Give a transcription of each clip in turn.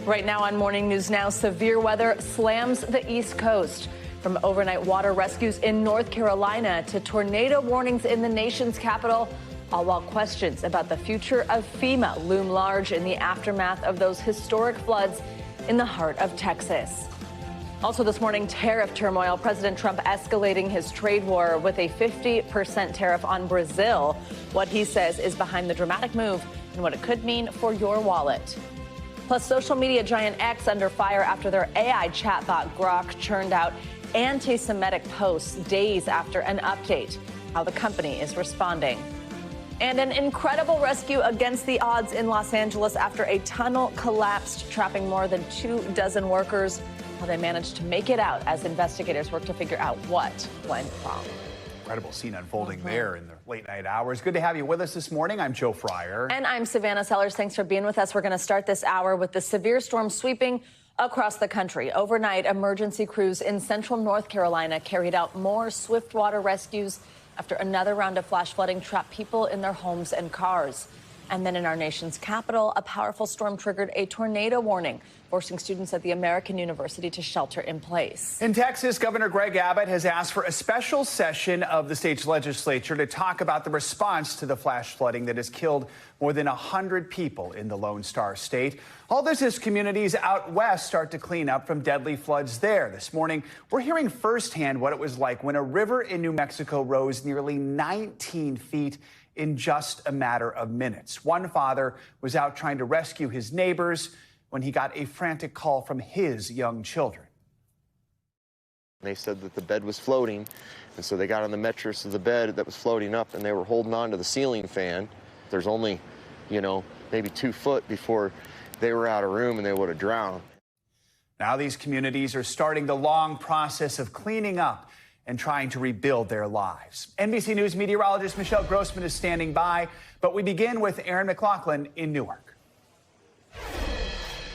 Right now on Morning News Now, severe weather slams the East Coast. From overnight water rescues in North Carolina to tornado warnings in the nation's capital, all while questions about the future of FEMA loom large in the aftermath of those historic floods in the heart of Texas. Also this morning, tariff turmoil. President Trump escalating his trade war with a 50% tariff on Brazil. What he says is behind the dramatic move and what it could mean for your wallet. Plus, social media giant X under fire after their AI chatbot Grok churned out anti-Semitic posts days after an update. How the company is responding. And an incredible rescue against the odds in Los Angeles after a tunnel collapsed, trapping more than 24 workers. How they managed to make it out as investigators work to figure out what went wrong. Incredible scene unfolding there in the late night hours. Good to have you with us this morning. I'm Joe Fryer. And I'm Savannah Sellers. Thanks for being with us. We're going to start this hour with the severe storm sweeping across the country. Overnight, emergency crews in central North Carolina carried out more swift water rescues after another round of flash flooding trapped people in their homes and cars. And then in our nation's capital, a powerful storm triggered a tornado warning, forcing students at the American University to shelter in place. In Texas, Governor Greg Abbott has asked for a special session of the state's legislature to talk about the response to the flash flooding that has killed more than 100 people in the Lone Star State. All this as communities out west start to clean up from deadly floods there. This morning, we're hearing firsthand what it was like when a river in New Mexico rose nearly 19 feet in just a matter of minutes. One father was out trying to rescue his neighbors when he got a frantic call from his young children. They said that the bed was floating, and so they got on the mattress of the bed that was floating up, and they were holding on to the ceiling fan. There's only, maybe 2 foot before they were out of room and they would have drowned. Now these communities are starting the long process of cleaning up and trying to rebuild their lives. NBC News meteorologist Michelle Grossman is standing by, but we begin with Aaron McLaughlin in Newark.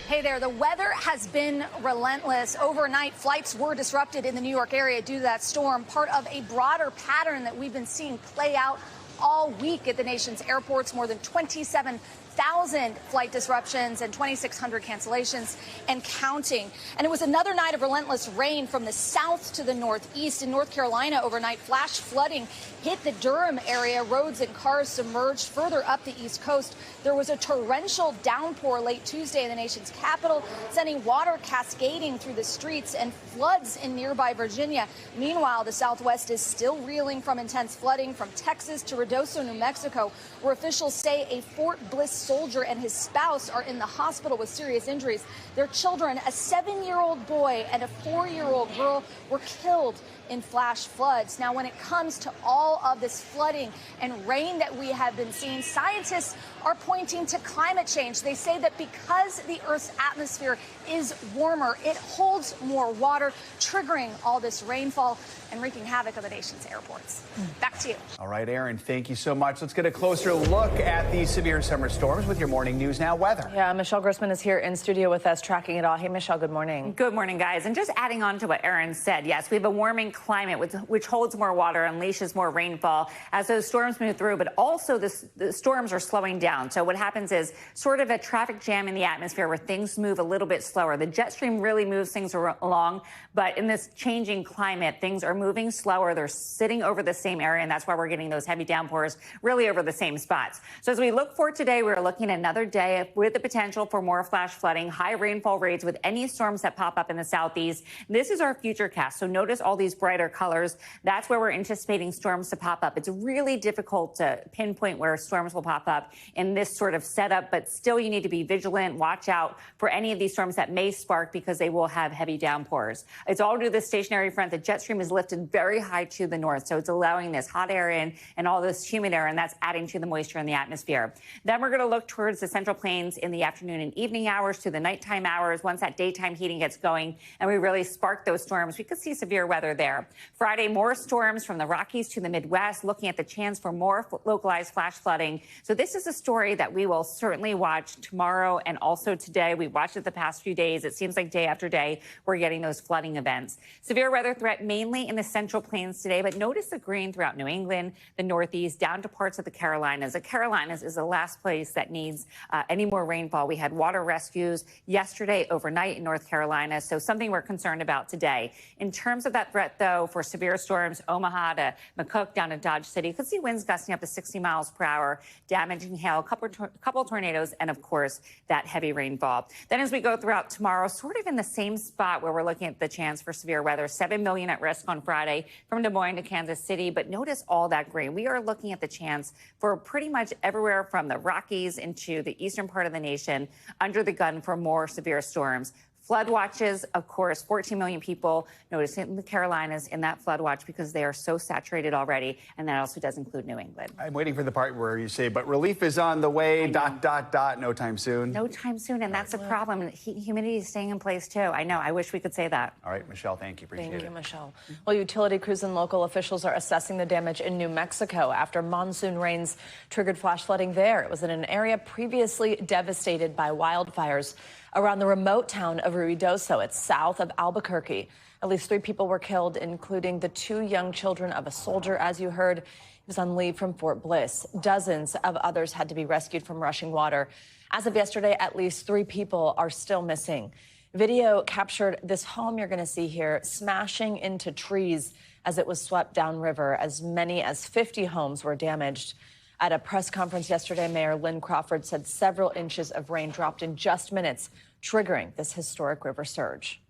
Hey there, the weather has been relentless. Overnight, flights were disrupted in the New York area due to that storm, part of a broader pattern that we've been seeing play out all week at the nation's airports. More than 27,000 flight disruptions and 2,600 cancellations and counting. And it was another night of relentless rain from the south to the northeast. In North Carolina overnight, flash flooding hit the Durham area. Roads and cars submerged further up the East Coast. There was a torrential downpour late Tuesday in the nation's capital, sending water cascading through the streets and floods in nearby Virginia. Meanwhile, the Southwest is still reeling from intense flooding from Texas to Ruidoso, New Mexico, where officials say a Fort Bliss soldier and his spouse are in the hospital with serious injuries. Their children, a 7-year-old boy and a 4-year-old girl, were killed in flash floods. Now, when it comes to all of this flooding and rain that we have been seeing, scientists are pointing to climate change. They say that because the Earth's atmosphere is warmer, it holds more water, triggering all this rainfall and wreaking havoc on the nation's airports. Back to you. All right, Aaron, thank you so much. Let's get a closer look at these severe summer storms with your Morning News Now weather. Yeah, Michelle Grossman is here in studio with us tracking it all. Hey, Michelle, good morning. Good morning, guys. And just adding on to what Aaron said, yes, we have a warming climate which holds more water, unleashes more rainfall as those storms move through, but also the storms are slowing down. So what happens is sort of a traffic jam in the atmosphere where things move a little bit slower. The jet stream really moves things along, but in this changing climate, things are moving slower. They're sitting over the same area, and that's why we're getting those heavy downpours really over the same spots. So as we look for today, we're looking at another day with the potential for more flash flooding, high rainfall rates with any storms that pop up in the southeast. This is our future cast. So notice all these brighter colors. That's where we're anticipating storms to pop up. It's really difficult to pinpoint where storms will pop up in this sort of setup, but still you need to be vigilant. Watch out for any of these storms that may spark because they will have heavy downpours. It's all due to the stationary front. The jet stream is lifted very high to the north, so it's allowing this hot air in and all this humid air, and that's adding to the moisture in the atmosphere. Then we're going to look towards the central plains in the afternoon and evening hours to the nighttime hours. Once that daytime heating gets going and we really spark those storms, we could see severe weather there. Friday, more storms from the Rockies to the Midwest, looking at the chance for more localized flash flooding. So this is a story that we will certainly watch tomorrow and also today. We've watched it the past few days. It seems like day after day, we're getting those flooding events. Severe weather threat mainly in the central plains today, but notice the green throughout New England, the Northeast, down to parts of the Carolinas. The Carolinas is the last place that that needs any more rainfall. We had water rescues yesterday overnight in North Carolina, so something we're concerned about today. In terms of that threat, though, for severe storms, Omaha to McCook down to Dodge City, could see winds gusting up to 60 miles per hour, damaging hail, a couple tornadoes, and, of course, that heavy rainfall. Then as we go throughout tomorrow, sort of in the same spot where we're looking at the chance for severe weather, 7 million at risk on Friday from Des Moines to Kansas City. But notice all that green. We are looking at the chance for pretty much everywhere from the Rockies into the eastern part of the nation under the gun for more severe storms. Flood watches, of course, 14 million people notice in the Carolinas in that flood watch because they are so saturated already. And that also does include New England. I'm waiting for the part where you say, but relief is on the way, ... no time soon. No time soon. And that's a problem. Humidity is staying in place, too. I know. I wish we could say that. All right, Michelle, thank you. Appreciate it. Thank you, Michelle. Well, utility crews and local officials are assessing the damage in New Mexico after monsoon rains triggered flash flooding there. It was in an area previously devastated by wildfires around the remote town of Ruidoso. It's south of Albuquerque. At least 3 people were killed, including the 2 young children of a soldier, as you heard. He was on leave from Fort Bliss. Dozens of others had to be rescued from rushing water. As of yesterday, at least 3 people are still missing. Video captured this home you're going to see here smashing into trees as it was swept downriver. As many as 50 homes were damaged. At a press conference yesterday, Mayor Lynn Crawford said several inches of rain dropped in just minutes, triggering this historic river surge.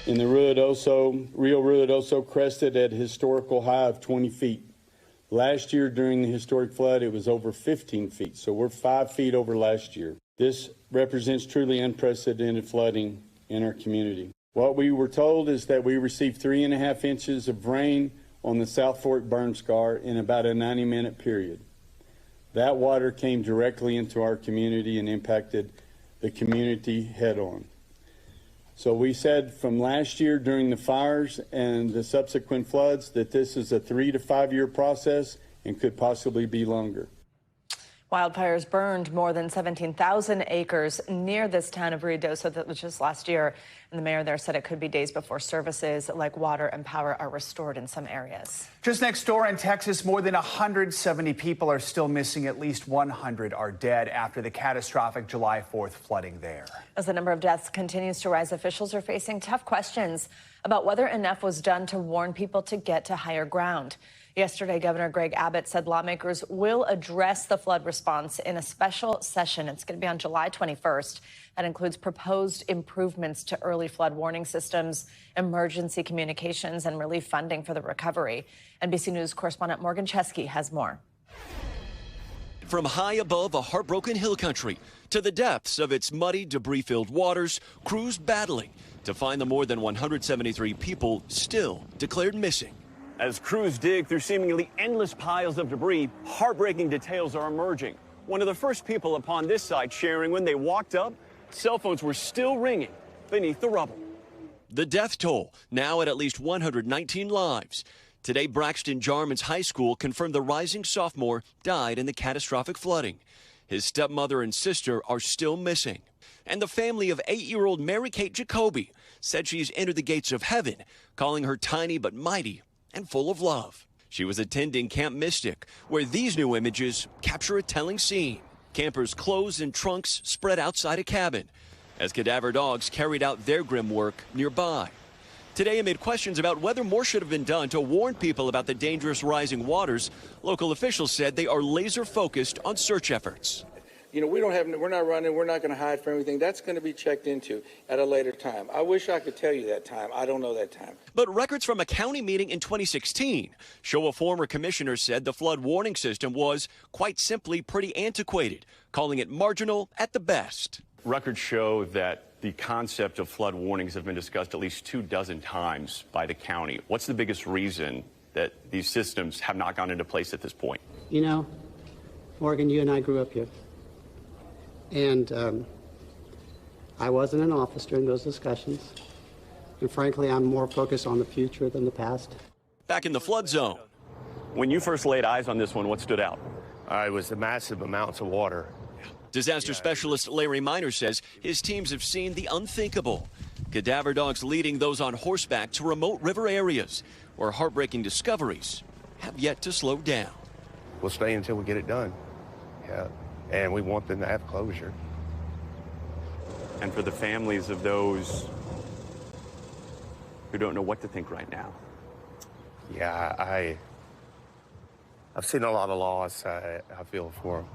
In the Rio Ruidoso crested at a historical high of 20 feet. Last year during the historic flood, it was over 15 feet, so we're 5 feet over last year. This represents truly unprecedented flooding in our community. What we were told is that we received 3.5 inches of rain on the South Fork burn scar in about a 90-minute period. That water came directly into our community and impacted the community head-on. So we said from last year during the fires and the subsequent floods that this is a 3 to 5 year process and could possibly be longer. Wildfires burned more than 17,000 acres near this town of Ruidoso that was just last year. And the mayor there said it could be days before services like water and power are restored in some areas. Just next door in Texas, more than 170 people are still missing. At least 100 are dead after the catastrophic July 4th flooding there. As the number of deaths continues to rise, officials are facing tough questions about whether enough was done to warn people to get to higher ground. Yesterday, Governor Greg Abbott said lawmakers will address the flood response in a special session. It's going to be on July 21st. That includes proposed improvements to early flood warning systems, emergency communications, and relief funding for the recovery. NBC News correspondent Morgan Chesky has more. From high above a heartbroken hill country to the depths of its muddy, debris-filled waters, crews battling to find the more than 173 people still declared missing. As crews dig through seemingly endless piles of debris, heartbreaking details are emerging. One of the first people upon this site sharing when they walked up, cell phones were still ringing beneath the rubble. The death toll now at least 119 lives. Today, Braxton Jarman's high school confirmed the rising sophomore died in the catastrophic flooding. His stepmother and sister are still missing. And the family of 8-year-old Mary Kate Jacoby said she's entered the gates of heaven, calling her tiny but mighty and full of love. She was attending Camp Mystic, where these new images capture a telling scene. Campers' clothes and trunks spread outside a cabin as cadaver dogs carried out their grim work nearby. Today, amid questions about whether more should have been done to warn people about the dangerous rising waters, local officials said they are laser focused on search efforts. You know, we're not running, we're not going to hide from everything. That's going to be checked into at a later time. I wish I could tell you that time. I don't know that time. But records from a county meeting in 2016 show a former commissioner said the flood warning system was, quite simply, pretty antiquated, calling it marginal at the best. Records show that the concept of flood warnings have been discussed at least 24 times by the county. What's the biggest reason that these systems have not gone into place at this point? You know, Morgan, you and I grew up here. And I wasn't in office during those discussions. And frankly, I'm more focused on the future than the past. Back in the flood zone. When you first laid eyes on this one, what stood out? It was the massive amounts of water. Disaster specialist Larry Miner says his teams have seen the unthinkable. Cadaver dogs leading those on horseback to remote river areas where heartbreaking discoveries have yet to slow down. We'll stay until we get it done. Yeah. and we want them to have closure. And for the families of those who don't know what to think right now. Yeah, I've seen a lot of loss. I feel for them.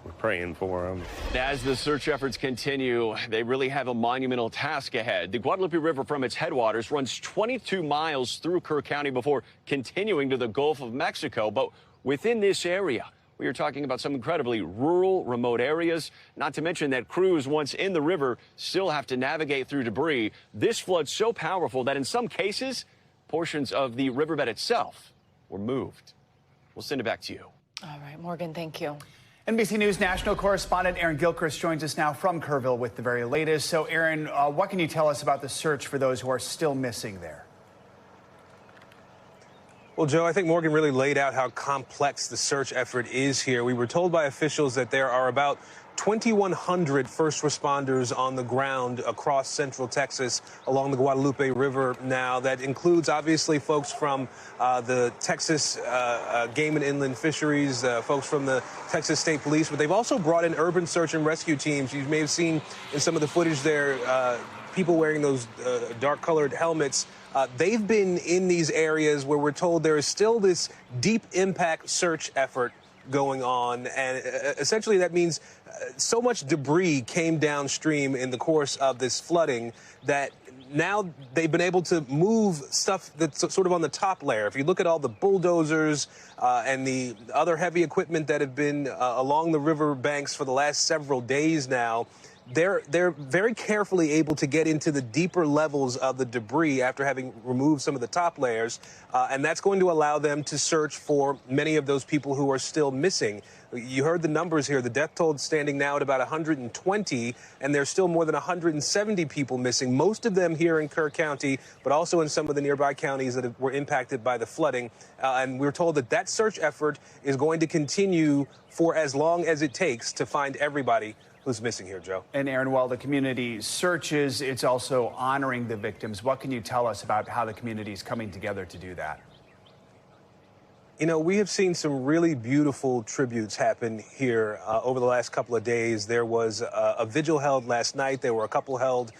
We're praying for them. As the search efforts continue, they really have a monumental task ahead. The Guadalupe River from its headwaters runs 22 miles through Kerr County before continuing to the Gulf of Mexico. But within this area, we are talking about some incredibly rural, remote areas, not to mention that crews once in the river still have to navigate through debris. This flood's so powerful that in some cases, portions of the riverbed itself were moved. We'll send it back to you. All right, Morgan, thank you. NBC News national correspondent Aaron Gilchrist joins us now from Kerrville with the very latest. So, Aaron, what can you tell us about the search for those who are still missing there? Well, Joe, I think Morgan really laid out how complex the search effort is here. We were told by officials that there are about 2,100 first responders on the ground across central Texas along the Guadalupe River now. That includes, obviously, folks from the Texas Game and Inland Fisheries, folks from the Texas State Police, but they've also brought in urban search and rescue teams. You may have seen in some of the footage there people wearing those dark-colored helmets. They've been in these areas where we're told there is still this deep impact search effort going on, and essentially that means so much debris came downstream in the course of this flooding that now they've been able to move stuff that's sort of on the top layer. If you look at all the bulldozers and the other heavy equipment that have been along the river banks for the last several days now, they're very carefully able to get into the deeper levels of the debris after having removed some of the top layers, and that's going to allow them to search for many of those people who are still missing. You heard the numbers here. The death toll standing now at about 120, and there's still more than 170 people missing, most of them here in Kerr County, but also in some of the nearby counties that were impacted by the flooding. And we're told that that search effort is going to continue for as long as it takes to find everybody who's missing here, Joe. And Aaron, while the community searches, it's also honoring the victims. What can you tell us about how the community is coming together to do that? You know, we have seen some really beautiful tributes happen here over the last couple of days. There was a vigil held last night. There were a couple held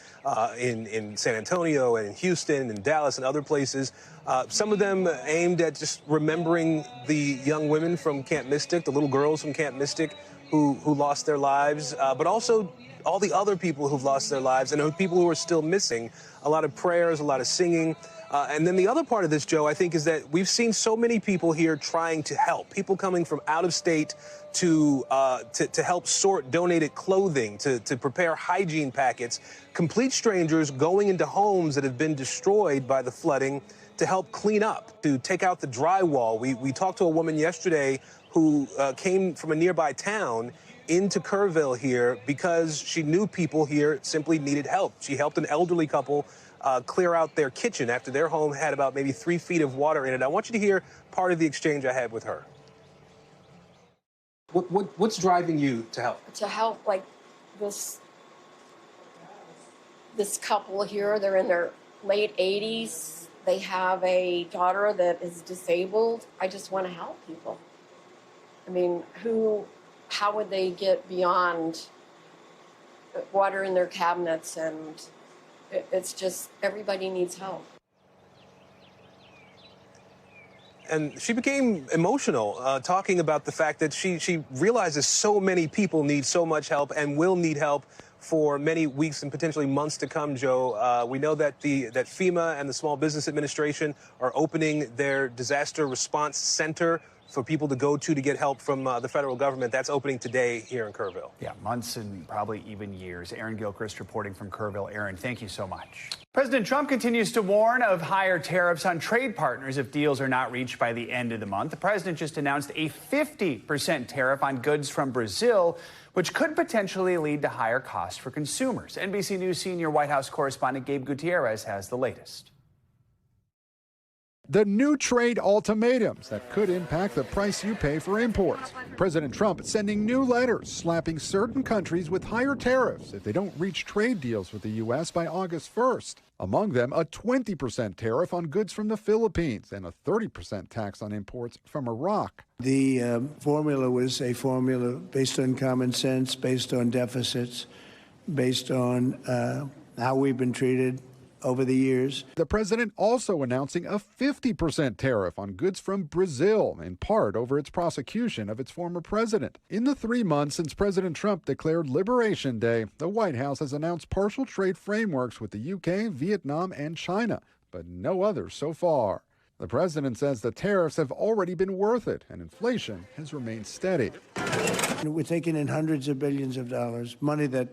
in San Antonio and in Houston and Dallas and other places. Some of them aimed at just remembering the young women from Camp Mystic, the little girls from Camp Mystic who lost their lives, but also all the other people who've lost their lives and people who are still missing. A lot of prayers, a lot of singing. And then the other part of this, Joe, I think, is that we've seen so many people here trying to help. People coming from out of state to help sort donated clothing, to prepare hygiene packets. Complete strangers going into homes that have been destroyed by the flooding to help clean up, to take out the drywall. We talked to a woman yesterday who came from a nearby town into Kerrville here because she knew people here simply needed help. She helped an elderly couple clear out their kitchen after their home had about maybe 3 feet of water in it. I want you to hear part of the exchange I had with her. What's driving you to help? To help, like, this couple here. They're in their late 80s. They have a daughter that is disabled. I just want to help people. I mean, how would they get beyond water in their cabinets? And it's just, everybody needs help. And she became emotional talking about the fact that she realizes so many people need so much help and will need help for many weeks and potentially months to come, Joe. We know that that FEMA and the Small Business Administration are opening their disaster response center for people to go to get help from the federal government. That's opening today here in Kerrville. Yeah, months and probably even years. Aaron Gilchrist reporting from Kerrville. Aaron, thank you so much. President Trump continues to warn of higher tariffs on trade partners if deals are not reached by the end of the month. The president just announced a 50% tariff on goods from Brazil, which could potentially lead to higher costs for consumers. NBC News senior White House correspondent Gabe Gutierrez has the latest. The new trade ultimatums that could impact the price you pay for imports. President Trump sending new letters slapping certain countries with higher tariffs if they don't reach trade deals with the U.S. by August 1st. Among them, a 20% tariff on goods from the Philippines and a 30% tax on imports from Iraq. The formula was a formula based on common sense, based on deficits, based on how we've been treated over the years. The president also announcing a 50% tariff on goods from Brazil, in part over its prosecution of its former president. In the 3 months since President Trump declared Liberation Day, the White House has announced partial trade frameworks with the UK, Vietnam, and China, but no others so far. The president says the tariffs have already been worth it, and inflation has remained steady. We're taking in hundreds of billions of dollars, money that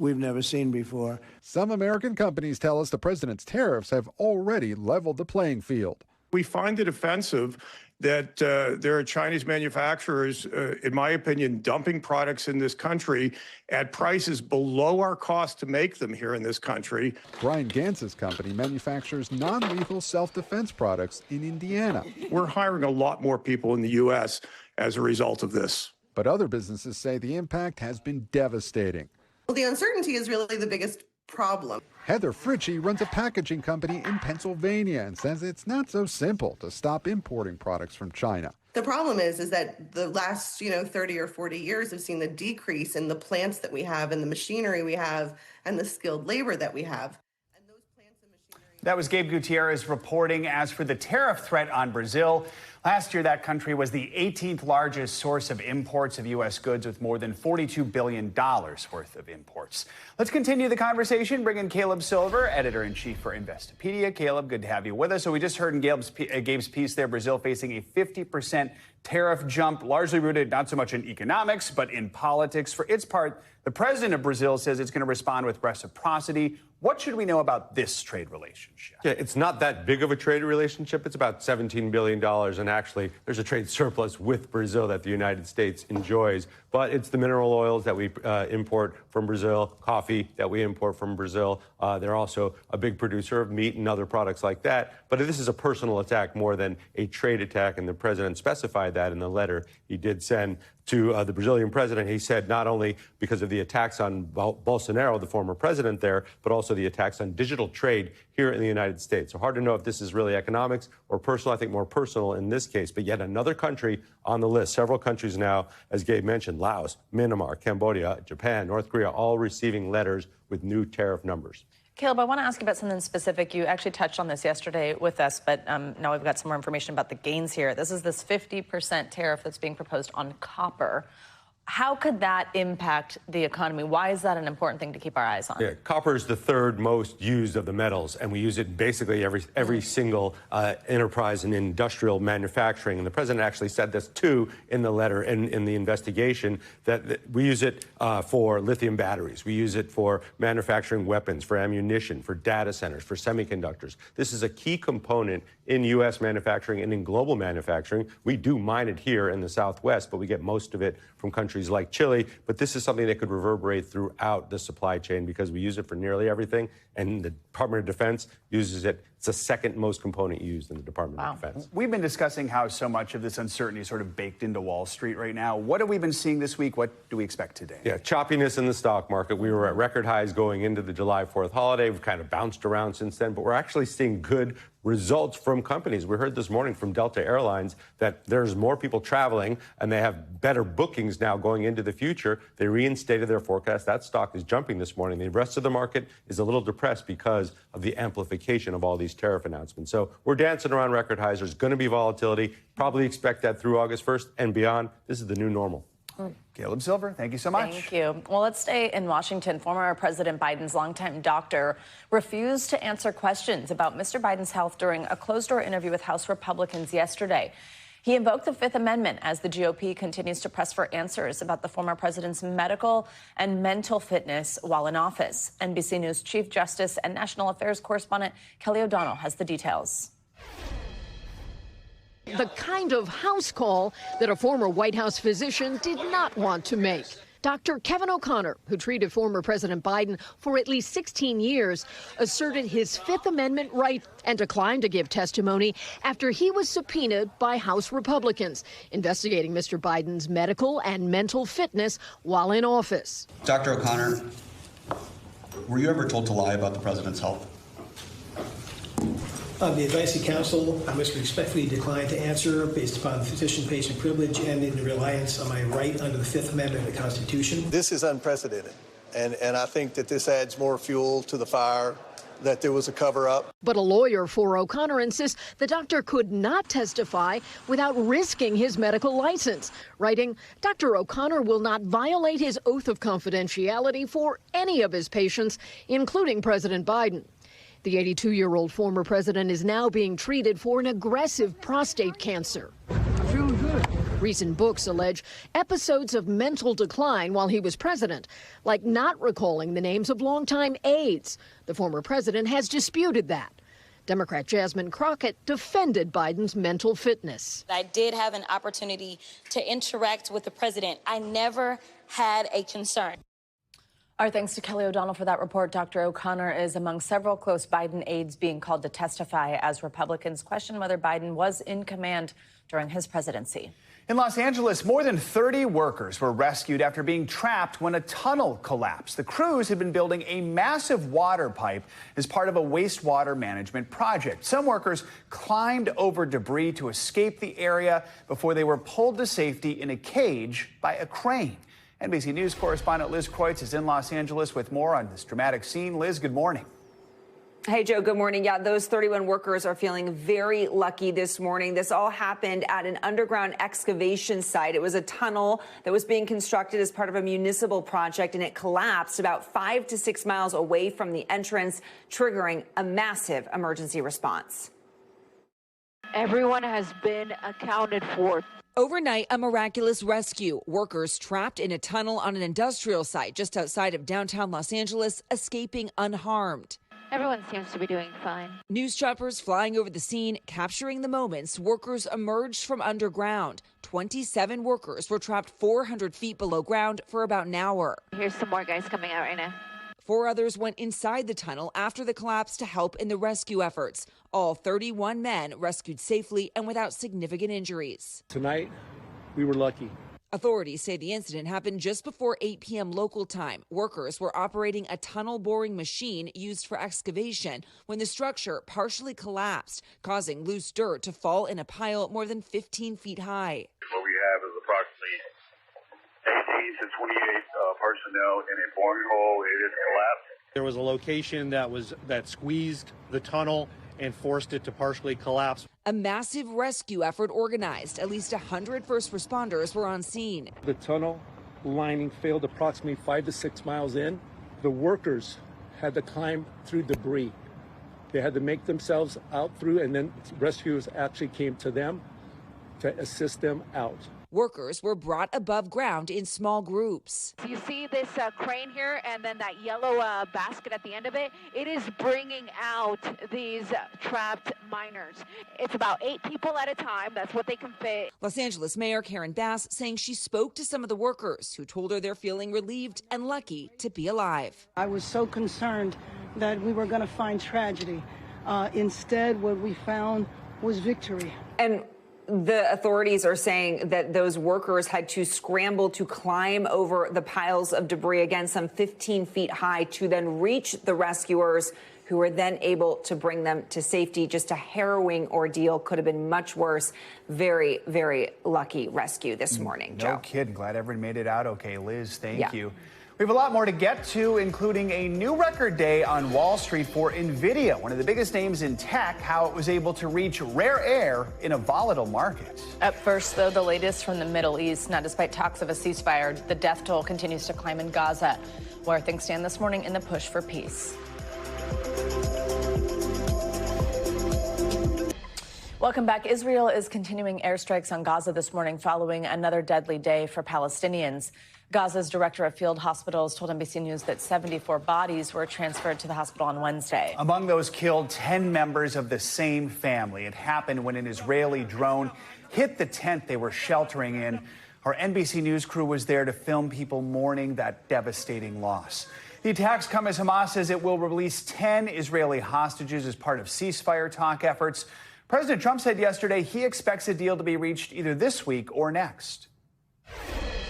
we've never seen before. Some American companies tell us the president's tariffs have already leveled the playing field. We find it offensive that there are Chinese manufacturers, in my opinion, dumping products in this country at prices below our cost to make them here in this country. Brian Gantz's company manufactures non-lethal self-defense products in Indiana. We're hiring a lot more people in the U.S. as a result of this. But other businesses say the impact has been devastating. Well, the uncertainty is really the biggest problem. Heather Fritchie runs a packaging company in Pennsylvania and says it's not so simple to stop importing products from China. The problem is that the last, 30 or 40 years have seen the decrease in the plants that we have and the machinery we have and the skilled labor that we have. That was Gabe Gutierrez reporting. As for the tariff threat on Brazil, last year that country was the 18th largest source of imports of U.S. goods with more than $42 billion worth of imports. Let's continue the conversation. Bring in Caleb Silver, editor-in-chief for Investopedia. Caleb, good to have you with us. So we just heard in Gabe's piece there, Brazil facing a 50% tariff jump, largely rooted not so much in economics, but in politics. For its part, the president of Brazil says it's going to respond with reciprocity. What should we know about this trade relationship? Yeah, it's not that big of a trade relationship. It's about $17 billion. And actually, there's a trade surplus with Brazil that the United States enjoys. But it's the mineral oils that we import from Brazil, coffee that we import from Brazil. They're also a big producer of meat and other products like that. But this is a personal attack more than a trade attack. And the president specified that in the letter he did send to the Brazilian president. He said not only because of the attacks on Bolsonaro, the former president there, but also the attacks on digital trade here in the United States. So hard to know if this is really economics or personal. I think more personal in this case. But yet another country on the list, several countries now, as Gabe mentioned, Laos, Myanmar, Cambodia, Japan, North Korea, all receiving letters with new tariff numbers. Caleb, I want to ask you about something specific. You actually touched on this yesterday with us, but now we've got some more information about the gains here. This is this 50% tariff that's being proposed on copper. How could that impact the economy? Why is that an important thing to keep our eyes on? Yeah, copper is the third most used of the metals, and we use it basically every single enterprise in industrial manufacturing. And the president actually said this, too, in the letter in the investigation, that we use it for lithium batteries. We use it for manufacturing weapons, for ammunition, for data centers, for semiconductors. This is a key component in U.S. manufacturing and in global manufacturing. We do mine it here in the Southwest, but we get most of it from countries like Chile. But this is something that could reverberate throughout the supply chain because we use it for nearly everything. And the Department of Defense uses it. It's the second most component used in the Department of Defense. We've been discussing how so much of this uncertainty is sort of baked into Wall Street right now. What have we been seeing this week? What do we expect today? Yeah, choppiness in the stock market. We were at record highs going into the July 4th holiday. We've kind of bounced around since then, but we're actually seeing good results from companies. We heard this morning from Delta Airlines that there's more people traveling and they have better bookings now going into the future. They reinstated their forecast. That stock is jumping this morning. The rest of the market is a little depressed because of the amplification of all these tariff announcements. So we're dancing around record highs. There's going to be volatility. Probably expect that through August 1st and beyond. This is the new normal. Caleb Silver, thank you so much. Thank you. Well, let's stay in Washington. Former President Biden's longtime doctor refused to answer questions about Mr. Biden's health during a closed-door interview with House Republicans yesterday. He invoked the Fifth Amendment as the GOP continues to press for answers about the former president's medical and mental fitness while in office. NBC News Chief Justice and National Affairs correspondent Kelly O'Donnell has the details. The kind of house call that a former White House physician did not want to make. Dr. Kevin O'Connor, who treated former President Biden for at least 16 years, asserted his Fifth Amendment right and declined to give testimony after he was subpoenaed by House Republicans investigating Mr. Biden's medical and mental fitness while in office. Dr. O'Connor, were you ever told to lie about the president's health? On the advice of counsel, I must respectfully decline to answer based upon physician-patient privilege and in reliance on my right under the Fifth Amendment of the Constitution. This is unprecedented, and I think that this adds more fuel to the fire, that there was a cover-up. But a lawyer for O'Connor insists the doctor could not testify without risking his medical license, writing, Dr. O'Connor will not violate his oath of confidentiality for any of his patients, including President Biden. The 82-year-old former president is now being treated for an aggressive prostate cancer. Feeling good. Recent books allege episodes of mental decline while he was president, like not recalling the names of longtime aides. The former president has disputed that. Democrat Jasmine Crockett defended Biden's mental fitness. I did have an opportunity to interact with the president. I never had a concern. Our thanks to Kelly O'Donnell for that report. Dr. O'Connor is among several close Biden aides being called to testify as Republicans question whether Biden was in command during his presidency. In Los Angeles, more than 30 workers were rescued after being trapped when a tunnel collapsed. The crews had been building a massive water pipe as part of a wastewater management project. Some workers climbed over debris to escape the area before they were pulled to safety in a cage by a crane. NBC News correspondent Liz Kreutz is in Los Angeles with more on this dramatic scene. Liz, good morning. Hey, Joe, good morning. Yeah, those 31 workers are feeling very lucky this morning. This all happened at an underground excavation site. It was a tunnel that was being constructed as part of a municipal project, and it collapsed about 5 to 6 miles away from the entrance, triggering a massive emergency response. Everyone has been accounted for. Overnight, a miraculous rescue. Workers trapped in a tunnel on an industrial site just outside of downtown Los Angeles, escaping unharmed. Everyone seems to be doing fine. News choppers flying over the scene, capturing the moments workers emerged from underground. 27 workers were trapped 400 feet below ground for about an hour. Here's some more guys coming out right now. 4 others went inside the tunnel after the collapse to help in the rescue efforts. All 31 men rescued safely and without significant injuries. Tonight, we were lucky. Authorities say the incident happened just before 8 p.m. local time. Workers were operating a tunnel boring machine used for excavation when the structure partially collapsed, causing loose dirt to fall in a pile more than 15 feet high. What we have is approximately 18 to 28 personnel in a boring hole. It is collapsed. There was a location that squeezed the tunnel and forced it to partially collapse. A massive rescue effort organized. At least 100 first responders were on scene. The tunnel lining failed approximately 5 to 6 miles in. The workers had to climb through debris. They had to make themselves out through, and then rescuers actually came to them to assist them out. Workers were brought above ground in small groups. You see this crane here and then that yellow basket at the end of it. It is bringing out these trapped miners. It's about 8 people at a time. That's what they can fit. Los Angeles Mayor Karen Bass saying she spoke to some of the workers who told her they're feeling relieved and lucky to be alive. I was so concerned that we were going to find tragedy. Instead, what we found was victory. And the authorities are saying that those workers had to scramble to climb over the piles of debris, again, some 15 feet high, to then reach the rescuers who were then able to bring them to safety. Just a harrowing ordeal. Could have been much worse. Very, very lucky rescue this morning, Joe. No kidding. Glad everyone made it out okay. Liz, thank you. We have a lot more to get to, including a new record day on Wall Street for NVIDIA, one of the biggest names in tech, how it was able to reach rare air in a volatile market. Up first, though, the latest from the Middle East. Now, despite talks of a ceasefire, the death toll continues to climb in Gaza, where things stand this morning in the push for peace. Welcome back. Israel is continuing airstrikes on Gaza this morning following another deadly day for Palestinians. Gaza's director of field hospitals told NBC News that 74 bodies were transferred to the hospital on Wednesday. Among those killed, 10 members of the same family. It happened when an Israeli drone hit the tent they were sheltering in. Our NBC News crew was there to film people mourning that devastating loss. The attacks come as Hamas says it will release 10 Israeli hostages as part of ceasefire talk efforts. President Trump said yesterday he expects a deal to be reached either this week or next.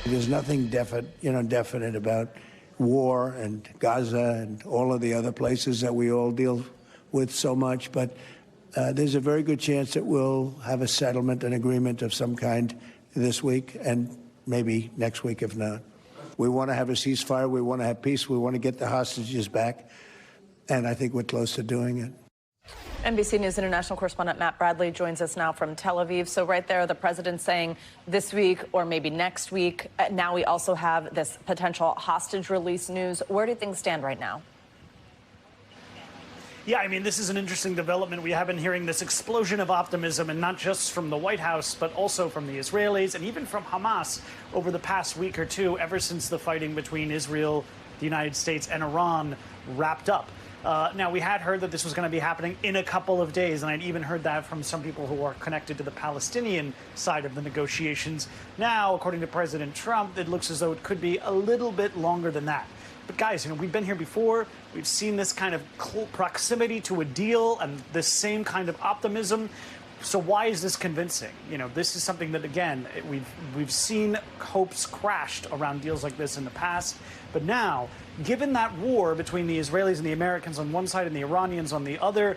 There's nothing definite about war and Gaza and all of the other places that we all deal with so much, but there's a very good chance that we'll have a settlement, an agreement of some kind this week and maybe next week if not. We want to have a ceasefire. We want to have peace. We want to get the hostages back. And I think we're close to doing it. NBC News international correspondent Matt Bradley joins us now from Tel Aviv. So right there, the president saying this week or maybe next week. Now we also have this potential hostage release news. Where do things stand right now? Yeah, I mean, this is an interesting development. We have been hearing this explosion of optimism, and not just from the White House, but also from the Israelis and even from Hamas over the past week or two, ever since the fighting between Israel, the United States, and Iran wrapped up. Now, we had heard that this was going to be happening in a couple of days, and I'd even heard that from some people who are connected to the Palestinian side of the negotiations. Now, according to President Trump, it looks as though it could be a little bit longer than that. But guys, we've been here before. We've seen this kind of proximity to a deal and this same kind of optimism. So why is this convincing? This is something that, again, we've seen hopes crashed around deals like this in the past. But now, given that war between the Israelis and the Americans on one side and the Iranians on the other,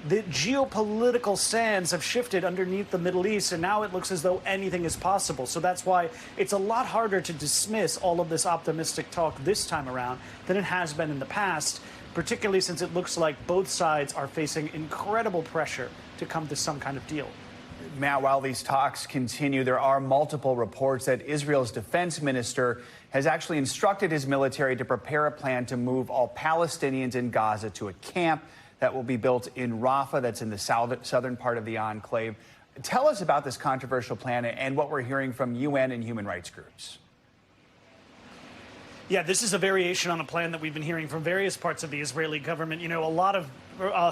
the geopolitical sands have shifted underneath the Middle East, and now it looks as though anything is possible. So that's why it's a lot harder to dismiss all of this optimistic talk this time around than it has been in the past, particularly since it looks like both sides are facing incredible pressure to come to some kind of deal. Matt, while these talks continue, there are multiple reports that Israel's defense minister has actually instructed his military to prepare a plan to move all Palestinians in Gaza to a camp that will be built in Rafah, that's in the southern part of the enclave. Tell us about this controversial plan and what we're hearing from UN and human rights groups. Yeah, this is a variation on a plan that we've been hearing from various parts of the Israeli government. A lot of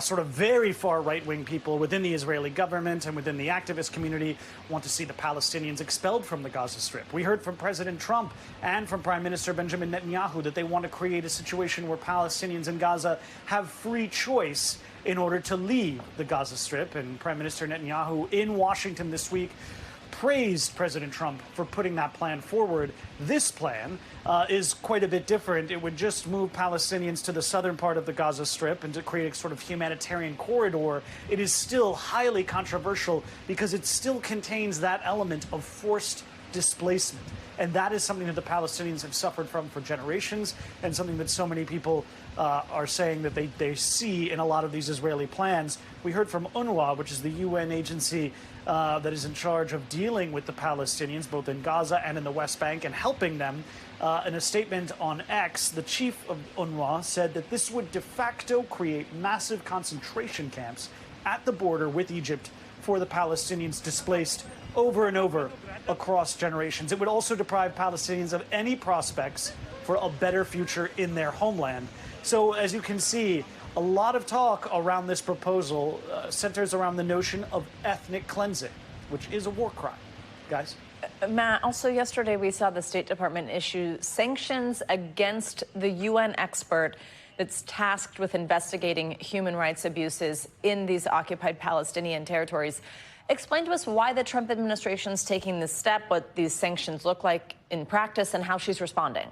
sort of very far right-wing people within the Israeli government and within the activist community want to see the Palestinians expelled from the Gaza Strip. We heard from President Trump and from Prime Minister Benjamin Netanyahu that they want to create a situation where Palestinians in Gaza have free choice in order to leave the Gaza Strip. And Prime Minister Netanyahu in Washington this week praised President Trump for putting that plan forward. This plan is quite a bit different. It would just move Palestinians to the southern part of the Gaza Strip and to create a sort of humanitarian corridor. It is still highly controversial because it still contains that element of forced displacement. And that is something that the Palestinians have suffered from for generations, and something that so many people are saying that they see in a lot of these Israeli plans. We heard from UNRWA, which is the UN agency that is in charge of dealing with the Palestinians, both in Gaza and in the West Bank, and helping them. In a statement on X, the chief of UNRWA said that this would de facto create massive concentration camps at the border with Egypt for the Palestinians displaced over and over across generations. It would also deprive Palestinians of any prospects for a better future in their homeland. So as you can see, a lot of talk around this proposal centers around the notion of ethnic cleansing, which is a war crime. Guys? Matt, also yesterday we saw the State Department issue sanctions against the UN expert that's tasked with investigating human rights abuses in these occupied Palestinian territories. Explain to us why the Trump administration is taking this step, what these sanctions look like in practice, and how she's responding.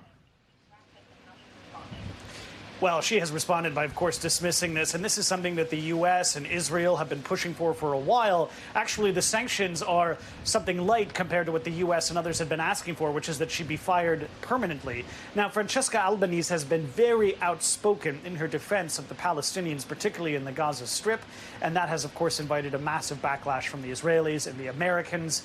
Well, she has responded by, of course, dismissing this. And this is something that the U.S. and Israel have been pushing for a while. Actually, the sanctions are something light compared to what the U.S. and others have been asking for, which is that she be fired permanently. Now, Francesca Albanese has been very outspoken in her defense of the Palestinians, particularly in the Gaza Strip. And that has, of course, invited a massive backlash from the Israelis and the Americans.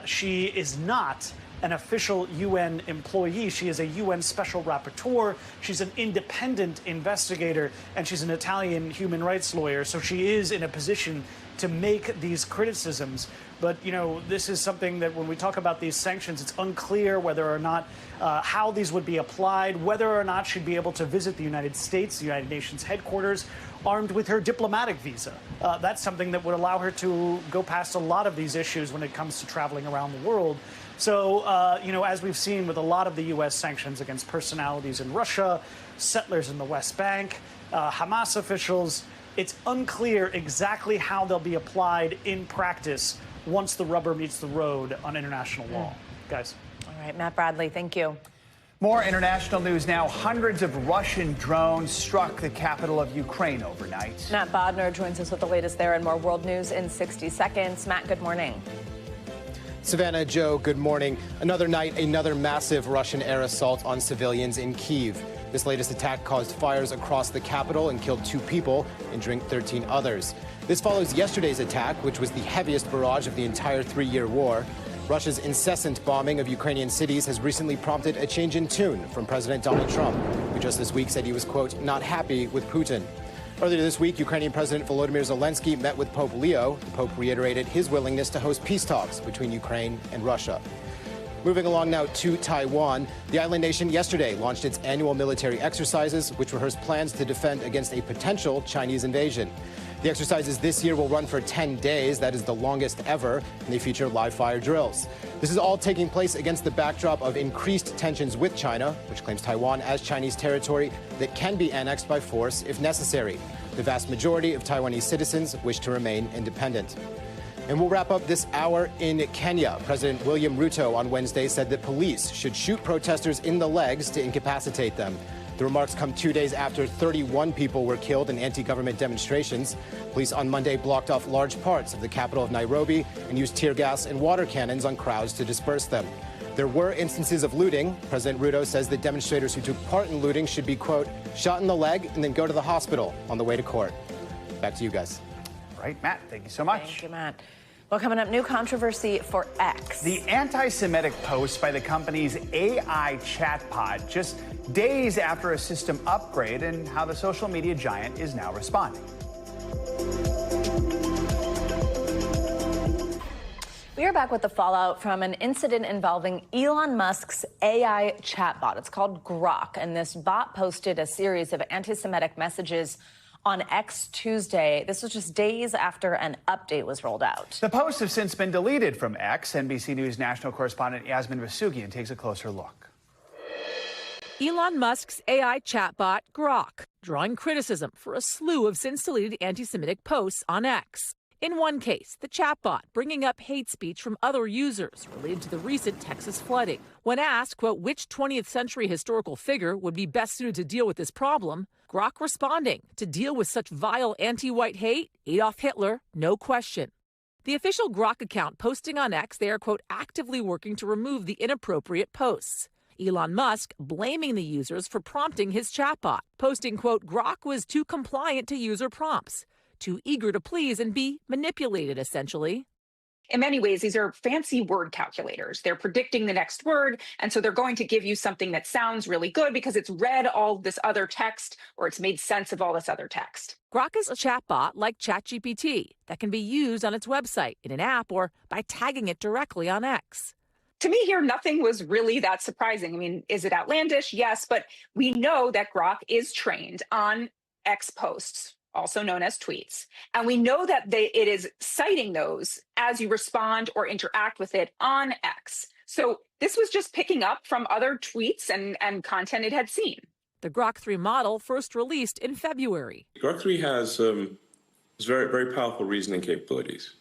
She is not an official UN employee. She is a UN special rapporteur. She's an independent investigator, and she's an Italian human rights lawyer. So she is in a position to make these criticisms. But, you know, this is something that when we talk about these sanctions, it's unclear whether or not how these would be applied, whether or not she'd be able to visit the United States, the United Nations headquarters, armed with her diplomatic visa. That's something that would allow her to go past a lot of these issues when it comes to traveling around the world. So, as we've seen with a lot of the U.S. sanctions against personalities in Russia, settlers in the West Bank, Hamas officials, it's unclear exactly how they'll be applied in practice once the rubber meets the road on international law. Guys. All right, Matt Bradley, thank you. More international news now. Hundreds of Russian drones struck the capital of Ukraine overnight. Matt Bodner joins us with the latest there and more world news in 60 seconds. Matt, good morning. Savannah, Joe, good morning. Another night, another massive Russian air assault on civilians in Kyiv. This latest attack caused fires across the capital and killed 2 people, injuring 13 others. This follows yesterday's attack, which was the heaviest barrage of the entire 3-year war. Russia's incessant bombing of Ukrainian cities has recently prompted a change in tune from President Donald Trump, who just this week said he was, quote, not happy with Putin. Earlier this week, Ukrainian President Volodymyr Zelensky met with Pope Leo. The Pope reiterated his willingness to host peace talks between Ukraine and Russia. Moving along now to Taiwan, the island nation yesterday launched its annual military exercises, which rehearsed plans to defend against a potential Chinese invasion. The exercises this year will run for 10 days. That is the longest ever, and they feature live-fire drills. This is all taking place against the backdrop of increased tensions with China, which claims Taiwan as Chinese territory that can be annexed by force if necessary. The vast majority of Taiwanese citizens wish to remain independent. And we'll wrap up this hour in Kenya. President William Ruto on Wednesday said that police should shoot protesters in the legs to incapacitate them. The remarks come 2 days after 31 people were killed in anti-government demonstrations. Police on Monday blocked off large parts of the capital of Nairobi and used tear gas and water cannons on crowds to disperse them. There were instances of looting. President Ruto says that demonstrators who took part in looting should be, quote, shot in the leg and then go to the hospital on the way to court. Back to you guys. Right, Matt, thank you so much. Thank you, Matt. Well, coming up, new controversy for X. The anti-Semitic post by the company's AI chatbot just days after a system upgrade and how the social media giant is now responding. We are back with the fallout from an incident involving Elon Musk's AI chatbot. It's called Grok, and this bot posted a series of anti-Semitic messages on X Tuesday. This was just days after an update was rolled out. The posts have since been deleted from X. NBC News national correspondent Yasmin Vasugian takes a closer look. Elon Musk's AI chatbot, Grok, drawing criticism for a slew of since-deleted anti-Semitic posts on X. In one case, the chatbot bringing up hate speech from other users related to the recent Texas flooding. When asked, quote, which 20th century historical figure would be best suited to deal with this problem, Grok responding, to deal with such vile anti-white hate, Adolf Hitler, no question. The official Grok account posting on X, they are, quote, actively working to remove the inappropriate posts. Elon Musk blaming the users for prompting his chatbot, posting, quote, Grok was too compliant to user prompts, too eager to please and be manipulated, essentially. In many ways, these are fancy word calculators. They're predicting the next word, and so they're going to give you something that sounds really good because it's read all this other text or it's made sense of all this other text. Grok is a chatbot like ChatGPT that can be used on its website, in an app, or by tagging it directly on X. To me here, nothing was really that surprising. I mean, is it outlandish? Yes, but we know that Grok is trained on X posts, also known as tweets. And we know that it is citing those as you respond or interact with it on X. So this was just picking up from other tweets and content it had seen. The Grok 3 model first released in February. Grok 3 has very, very powerful reasoning capabilities.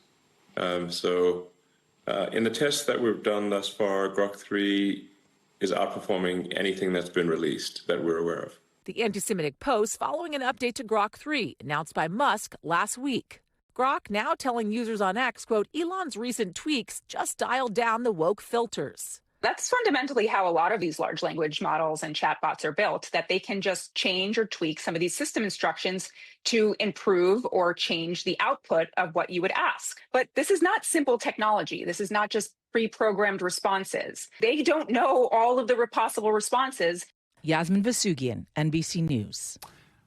In the tests that we've done thus far, Grok 3 is outperforming anything that's been released that we're aware of. The anti-Semitic posts following an update to Grok 3 announced by Musk last week. Grok now telling users on X, quote, Elon's recent tweaks just dialed down the woke filters. That's fundamentally how a lot of these large language models and chatbots are built, that they can just change or tweak some of these system instructions to improve or change the output of what you would ask. But this is not simple technology. This is not just pre-programmed responses. They don't know all of the possible responses. Yasmin Vasugian, NBC News.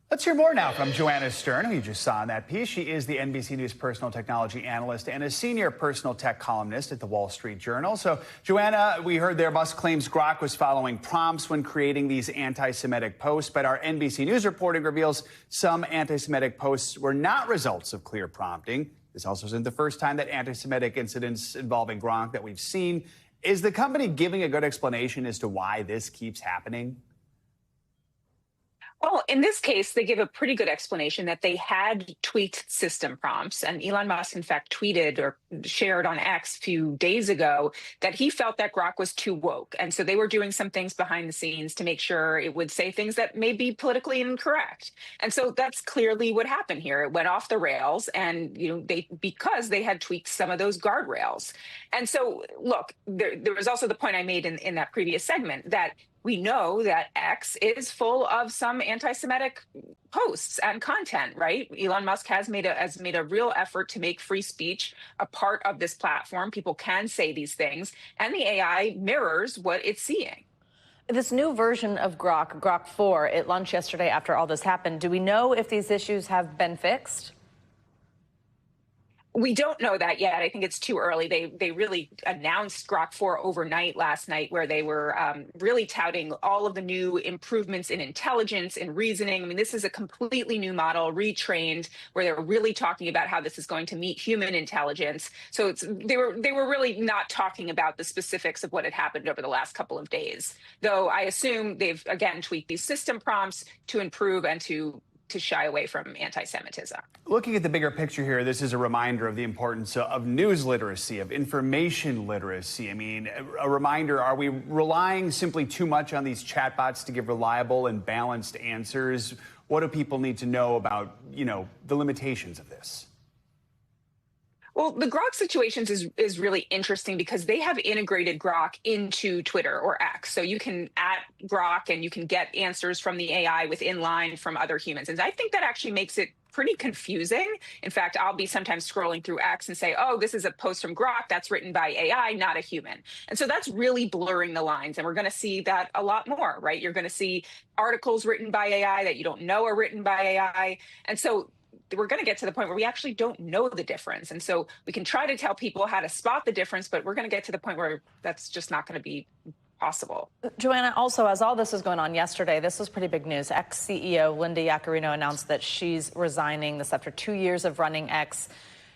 Let's hear more now from Joanna Stern, who you just saw in that piece. She is the NBC News personal technology analyst and a senior personal tech columnist at the Wall Street Journal. So, Joanna, we heard there Musk claims Grok was following prompts when creating these anti-Semitic posts, but our NBC News reporting reveals some anti-Semitic posts were not results of clear prompting. This also isn't the first time that anti-Semitic incidents involving Grok that we've seen. Is the company giving a good explanation as to why this keeps happening? Well, in this case, they give a pretty good explanation that they had tweaked system prompts. And Elon Musk, in fact, tweeted or shared on X a few days ago that he felt that Grok was too woke. And so they were doing some things behind the scenes to make sure it would say things that may be politically incorrect. And so that's clearly what happened here. It went off the rails, and because they had tweaked some of those guardrails. And so, look, there was also the point I made in that previous segment that we know that X is full of some anti-Semitic posts and content, right? Elon Musk has made a real effort to make free speech a part of this platform. People can say these things, and the AI mirrors what it's seeing. This new version of Grok 4, it launched yesterday after all this happened. Do we know if these issues have been fixed? We don't know that yet. I think it's too early. They really announced Grok 4 overnight last night, where they were really touting all of the new improvements in intelligence and reasoning. I mean, this is a completely new model, retrained, where they're really talking about how this is going to meet human intelligence. So they were really not talking about the specifics of what had happened over the last couple of days, though I assume they've, again, tweaked these system prompts to improve and to shy away from anti-Semitism. Looking at the bigger picture here, this is a reminder of the importance of news literacy, of information literacy. I mean, a reminder, are we relying simply too much on these chatbots to give reliable and balanced answers? What do people need to know about, the limitations of this? Well, the Grok situations is really interesting because they have integrated Grok into Twitter or X. So you can at Grok and you can get answers from the AI with inline from other humans. And I think that actually makes it pretty confusing. In fact, I'll be sometimes scrolling through X and say, oh, this is a post from Grok that's written by AI, not a human. And so that's really blurring the lines. And we're going to see that a lot more, right? You're going to see articles written by AI that you don't know are written by AI. And so we're going to get to the point where we actually don't know the difference. And so we can try to tell people how to spot the difference, but we're going to get to the point where that's just not going to be possible. Joanna, also, as all this is going on yesterday, this was pretty big news. Ex-CEO Linda Yaccarino announced that she's resigning this after 2 years of running X.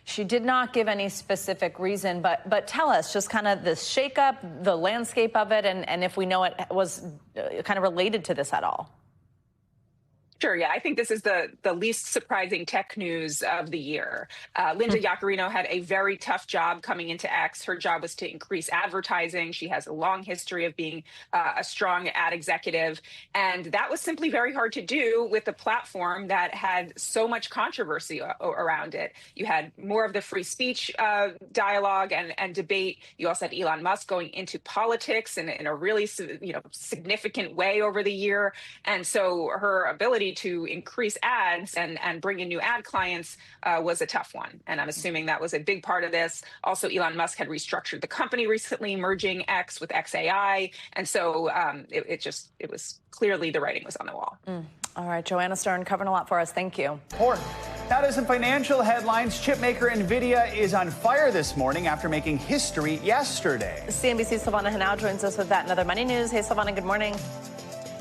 She did not give any specific reason, but tell us just kind of the shakeup, the landscape of it, and if we know it was kind of related to this at all. Sure. Yeah, I think this is the least surprising tech news of the year. Linda Yaccarino had a very tough job coming into X. Her job was to increase advertising. She has a long history of being a strong ad executive. And that was simply very hard to do with a platform that had so much controversy around it. You had more of the free speech dialogue and debate. You also had Elon Musk going into politics in a really significant way over the year. And so her ability to increase ads and bring in new ad clients was a tough one. And I'm assuming that was a big part of this. Also, Elon Musk had restructured the company recently, merging X with XAI. And so it was clearly the writing was on the wall. All right, Joanna Stern covering a lot for us. Thank you. Now to some financial headlines. Chipmaker NVIDIA is on fire this morning after making history yesterday. CNBC's Silvana Henao joins us with that and other money news. Hey, Silvana, good morning.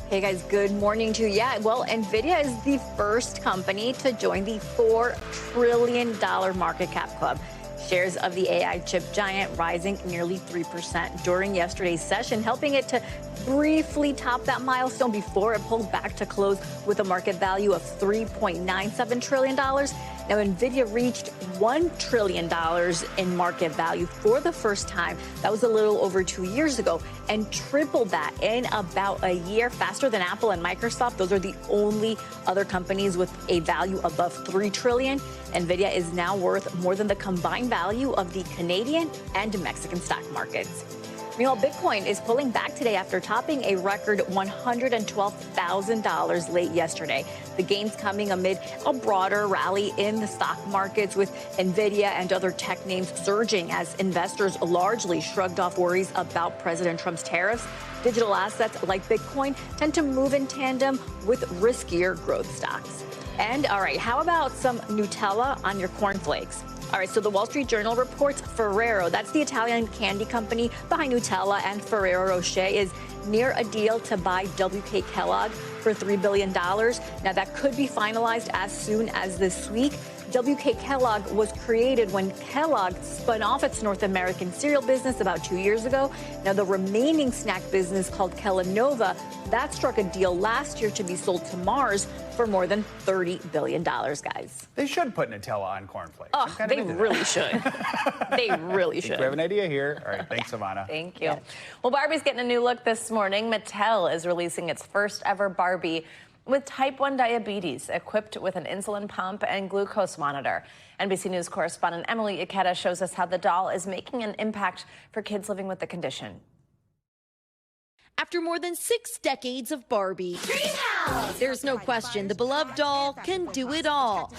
Hey guys, good morning to you. Yeah, well, NVIDIA is the first company to join the $4 trillion market cap club. Shares of the AI chip giant rising nearly 3% during yesterday's session, helping it to briefly top that milestone before it pulled back to close with a market value of $3.97 trillion. Now, NVIDIA reached $1 trillion in market value for the first time. That was a little over 2 years ago, and tripled that in about a year, faster than Apple and Microsoft. Those are the only other companies with a value above $3 trillion. NVIDIA is now worth more than the combined value of the Canadian and Mexican stock markets. Meanwhile, Bitcoin is pulling back today after topping a record $112,000 late yesterday. The gains coming amid a broader rally in the stock markets, with NVIDIA and other tech names surging as investors largely shrugged off worries about President Trump's tariffs. Digital assets like Bitcoin tend to move in tandem with riskier growth stocks. And all right, how about some Nutella on your cornflakes? All right, so the Wall Street Journal reports Ferrero, that's the Italian candy company behind Nutella and Ferrero Rocher, is near a deal to buy WK Kellogg for $3 billion. Now, that could be finalized as soon as this week. WK Kellogg was created when Kellogg spun off its North American cereal business about 2 years ago. Now, the remaining snack business called Kellanova, that struck a deal last year to be sold to Mars for more than $30 billion, guys. They should put Nutella on cornflakes. Oh, they really should. They really should. We have an idea here. All right, thanks, Savannah. Thank you. Yeah. Well, Barbie's getting a new look this morning. Mattel is releasing its first ever Barbie with type 1 diabetes, equipped with an insulin pump and glucose monitor. NBC News correspondent Emily Ikeda shows us how the doll is making an impact for kids living with the condition. After more than 6 decades of Barbie, there's no question the beloved doll can do it all.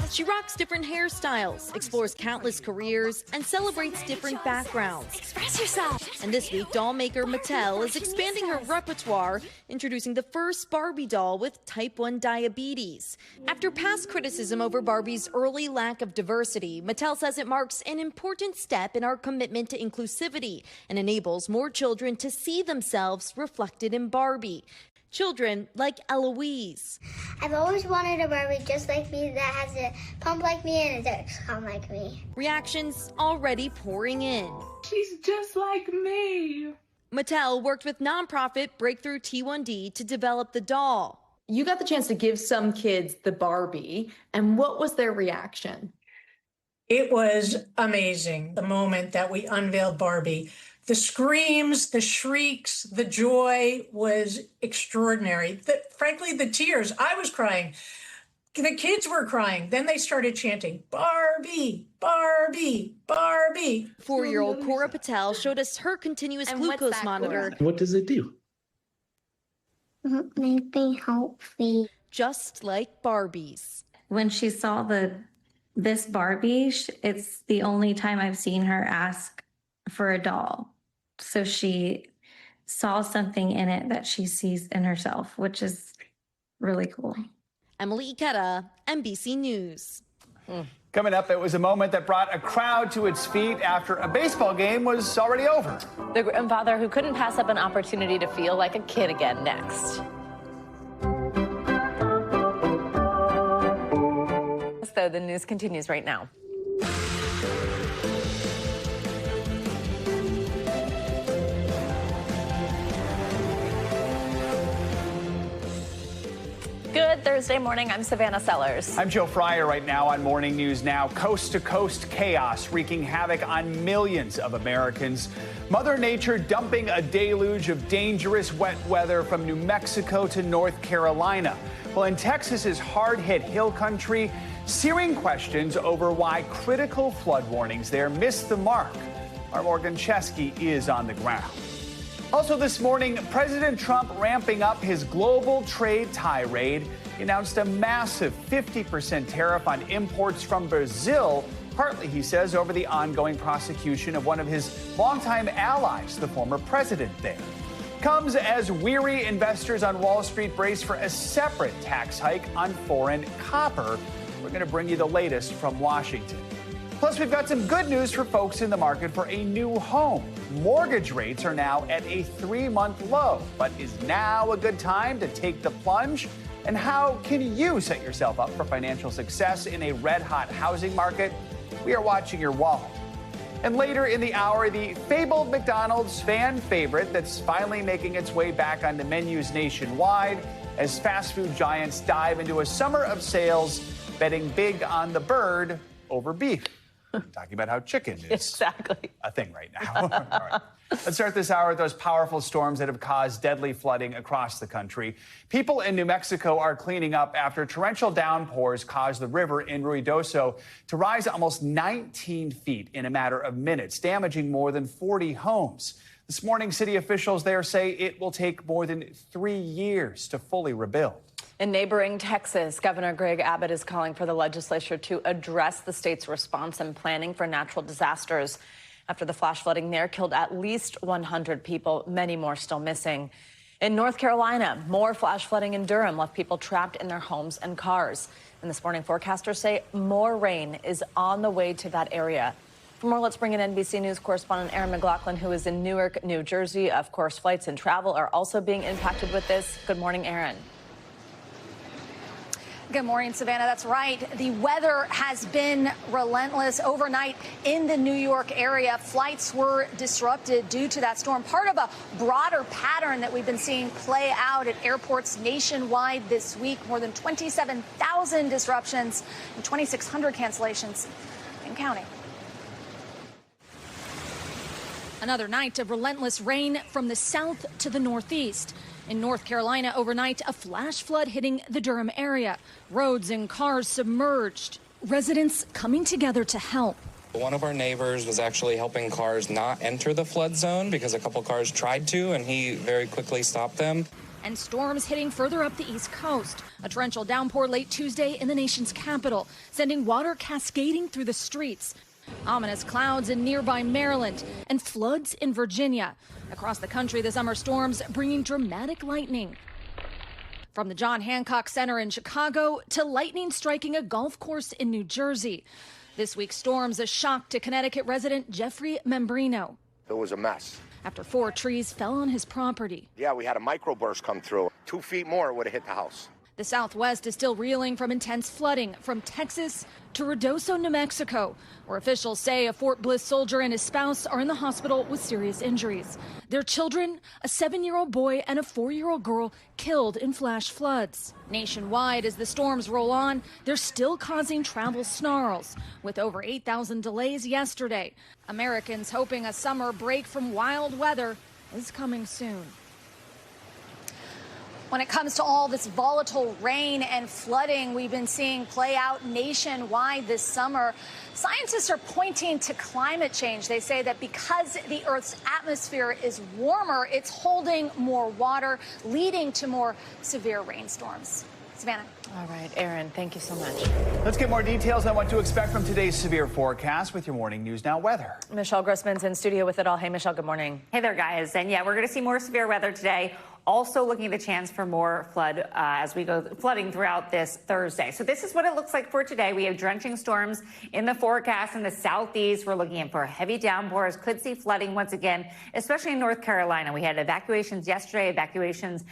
She rocks different hairstyles, explores countless careers, and celebrates different backgrounds. Express yourself. And this week, doll maker Mattel is expanding her repertoire, introducing the first Barbie doll with type 1 diabetes. After past criticism over Barbie's early lack of diversity, Mattel says it marks an important step in our commitment to inclusivity and enables more children to see themselves reflected in Barbie. Children like Eloise. I've always wanted a Barbie just like me that has a pump like me and a Dexcom like me. Reactions already pouring in. She's just like me. Mattel worked with nonprofit Breakthrough T1D to develop the doll. You got the chance to give some kids the Barbie, and what was their reaction? It was amazing, the moment that we unveiled Barbie. The screams, the shrieks, the joy was extraordinary. Frankly, the tears, I was crying. The kids were crying. Then they started chanting, Barbie, Barbie, Barbie. 4-year-old Cora Patel showed us her continuous glucose monitor. What does it do? Make me healthy. Just like Barbie's. When she saw this Barbie, it's the only time I've seen her ask for a doll. So she saw something in it that she sees in herself, which is really cool. Emily Ikeda, NBC News. Coming up, it was a moment that brought a crowd to its feet after a baseball game was already over. The grandfather who couldn't pass up an opportunity to feel like a kid again next. So the news continues right now. Good Thursday morning. I'm Savannah Sellers. I'm Joe Fryer right now on Morning News Now. Coast-to-coast chaos wreaking havoc on millions of Americans. Mother Nature dumping a deluge of dangerous wet weather from New Mexico to North Carolina. Well, in Texas's hard-hit hill country, searing questions over why critical flood warnings there missed the mark. Our Morgan Chesky is on the ground. Also this morning, President Trump ramping up his global trade tirade. He announced a massive 50% tariff on imports from Brazil, partly, he says, over the ongoing prosecution of one of his longtime allies, the former president there. Comes as weary investors on Wall Street brace for a separate tax hike on foreign copper. We're going to bring you the latest from Washington. Plus, we've got some good news for folks in the market for a new home. Mortgage rates are now at a 3-month low, but is now a good time to take the plunge? And how can you set yourself up for financial success in a red-hot housing market? We are watching your wallet. And later in the hour, the fabled McDonald's fan favorite that's finally making its way back onto menus nationwide as fast food giants dive into a summer of sales, betting big on the bird over beef. Talking about how chicken is a thing right now. All right. Let's start this hour with those powerful storms that have caused deadly flooding across the country. People in New Mexico are cleaning up after torrential downpours caused the river in Ruidoso to rise almost 19 feet in a matter of minutes, damaging more than 40 homes. This morning, city officials there say it will take more than 3 years to fully rebuild. In neighboring Texas, Governor Greg Abbott is calling for the legislature to address the state's response and planning for natural disasters. After the flash flooding there killed at least 100 people, many more still missing. In North Carolina, more flash flooding in Durham left people trapped in their homes and cars. And this morning, forecasters say more rain is on the way to that area. For more, let's bring in NBC News correspondent Aaron McLaughlin, who is in Newark, New Jersey. Of course, flights and travel are also being impacted with this. Good morning, Aaron. Good morning, Savannah. That's right. The weather has been relentless overnight in the New York area. Flights were disrupted due to that storm, part of a broader pattern that we've been seeing play out at airports nationwide this week. More than 27,000 disruptions and 2,600 cancellations and counting. Another night of relentless rain from the south to the northeast. In North Carolina overnight, a flash flood hitting the Durham area. Roads and cars submerged. Residents coming together to help. One of our neighbors was actually helping cars not enter the flood zone because a couple cars tried to, and he very quickly stopped them. And storms hitting further up the East Coast. A torrential downpour late Tuesday in the nation's capital, sending water cascading through the streets. Ominous clouds in nearby Maryland and floods in Virginia. Across the country, the summer storms bringing dramatic lightning. From the John Hancock Center in Chicago to lightning striking a golf course in New Jersey. This week's storms a shock to Connecticut resident Jeffrey Membrino. It was a mess. After 4 trees fell on his property. Yeah, we had a microburst come through. 2 feet more would have hit the house. The Southwest is still reeling from intense flooding from Texas to Ruidoso, New Mexico, where officials say a Fort Bliss soldier and his spouse are in the hospital with serious injuries. Their children, a 7-year-old boy and a 4-year-old girl, killed in flash floods. Nationwide, as the storms roll on, they're still causing travel snarls, with over 8,000 delays yesterday. Americans hoping a summer break from wild weather is coming soon. When it comes to all this volatile rain and flooding we've been seeing play out nationwide this summer, scientists are pointing to climate change. They say that because the Earth's atmosphere is warmer, it's holding more water, leading to more severe rainstorms. Savannah. All right, Aaron, thank you so much. Let's get more details on what to expect from today's severe forecast with your Morning News Now weather. Michelle Grossman's in studio with it all. Hey, Michelle, good morning. Hey there, guys. And yeah, we're going to see more severe weather today. Also looking at the chance for more flood as we go flooding throughout this Thursday. So this is what it looks like for today. We have drenching storms in the forecast in the southeast. We're looking for heavy downpours. Could see flooding once again, especially in North Carolina. We had evacuations yesterday, evacuations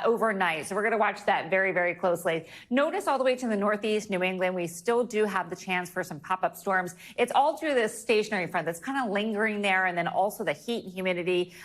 overnight. So we're going to watch that very, very closely. Notice all the way to the northeast, New England, we still do have the chance for some pop-up storms. It's all through this stationary front that's kind of lingering there, and then also the heat and humidity.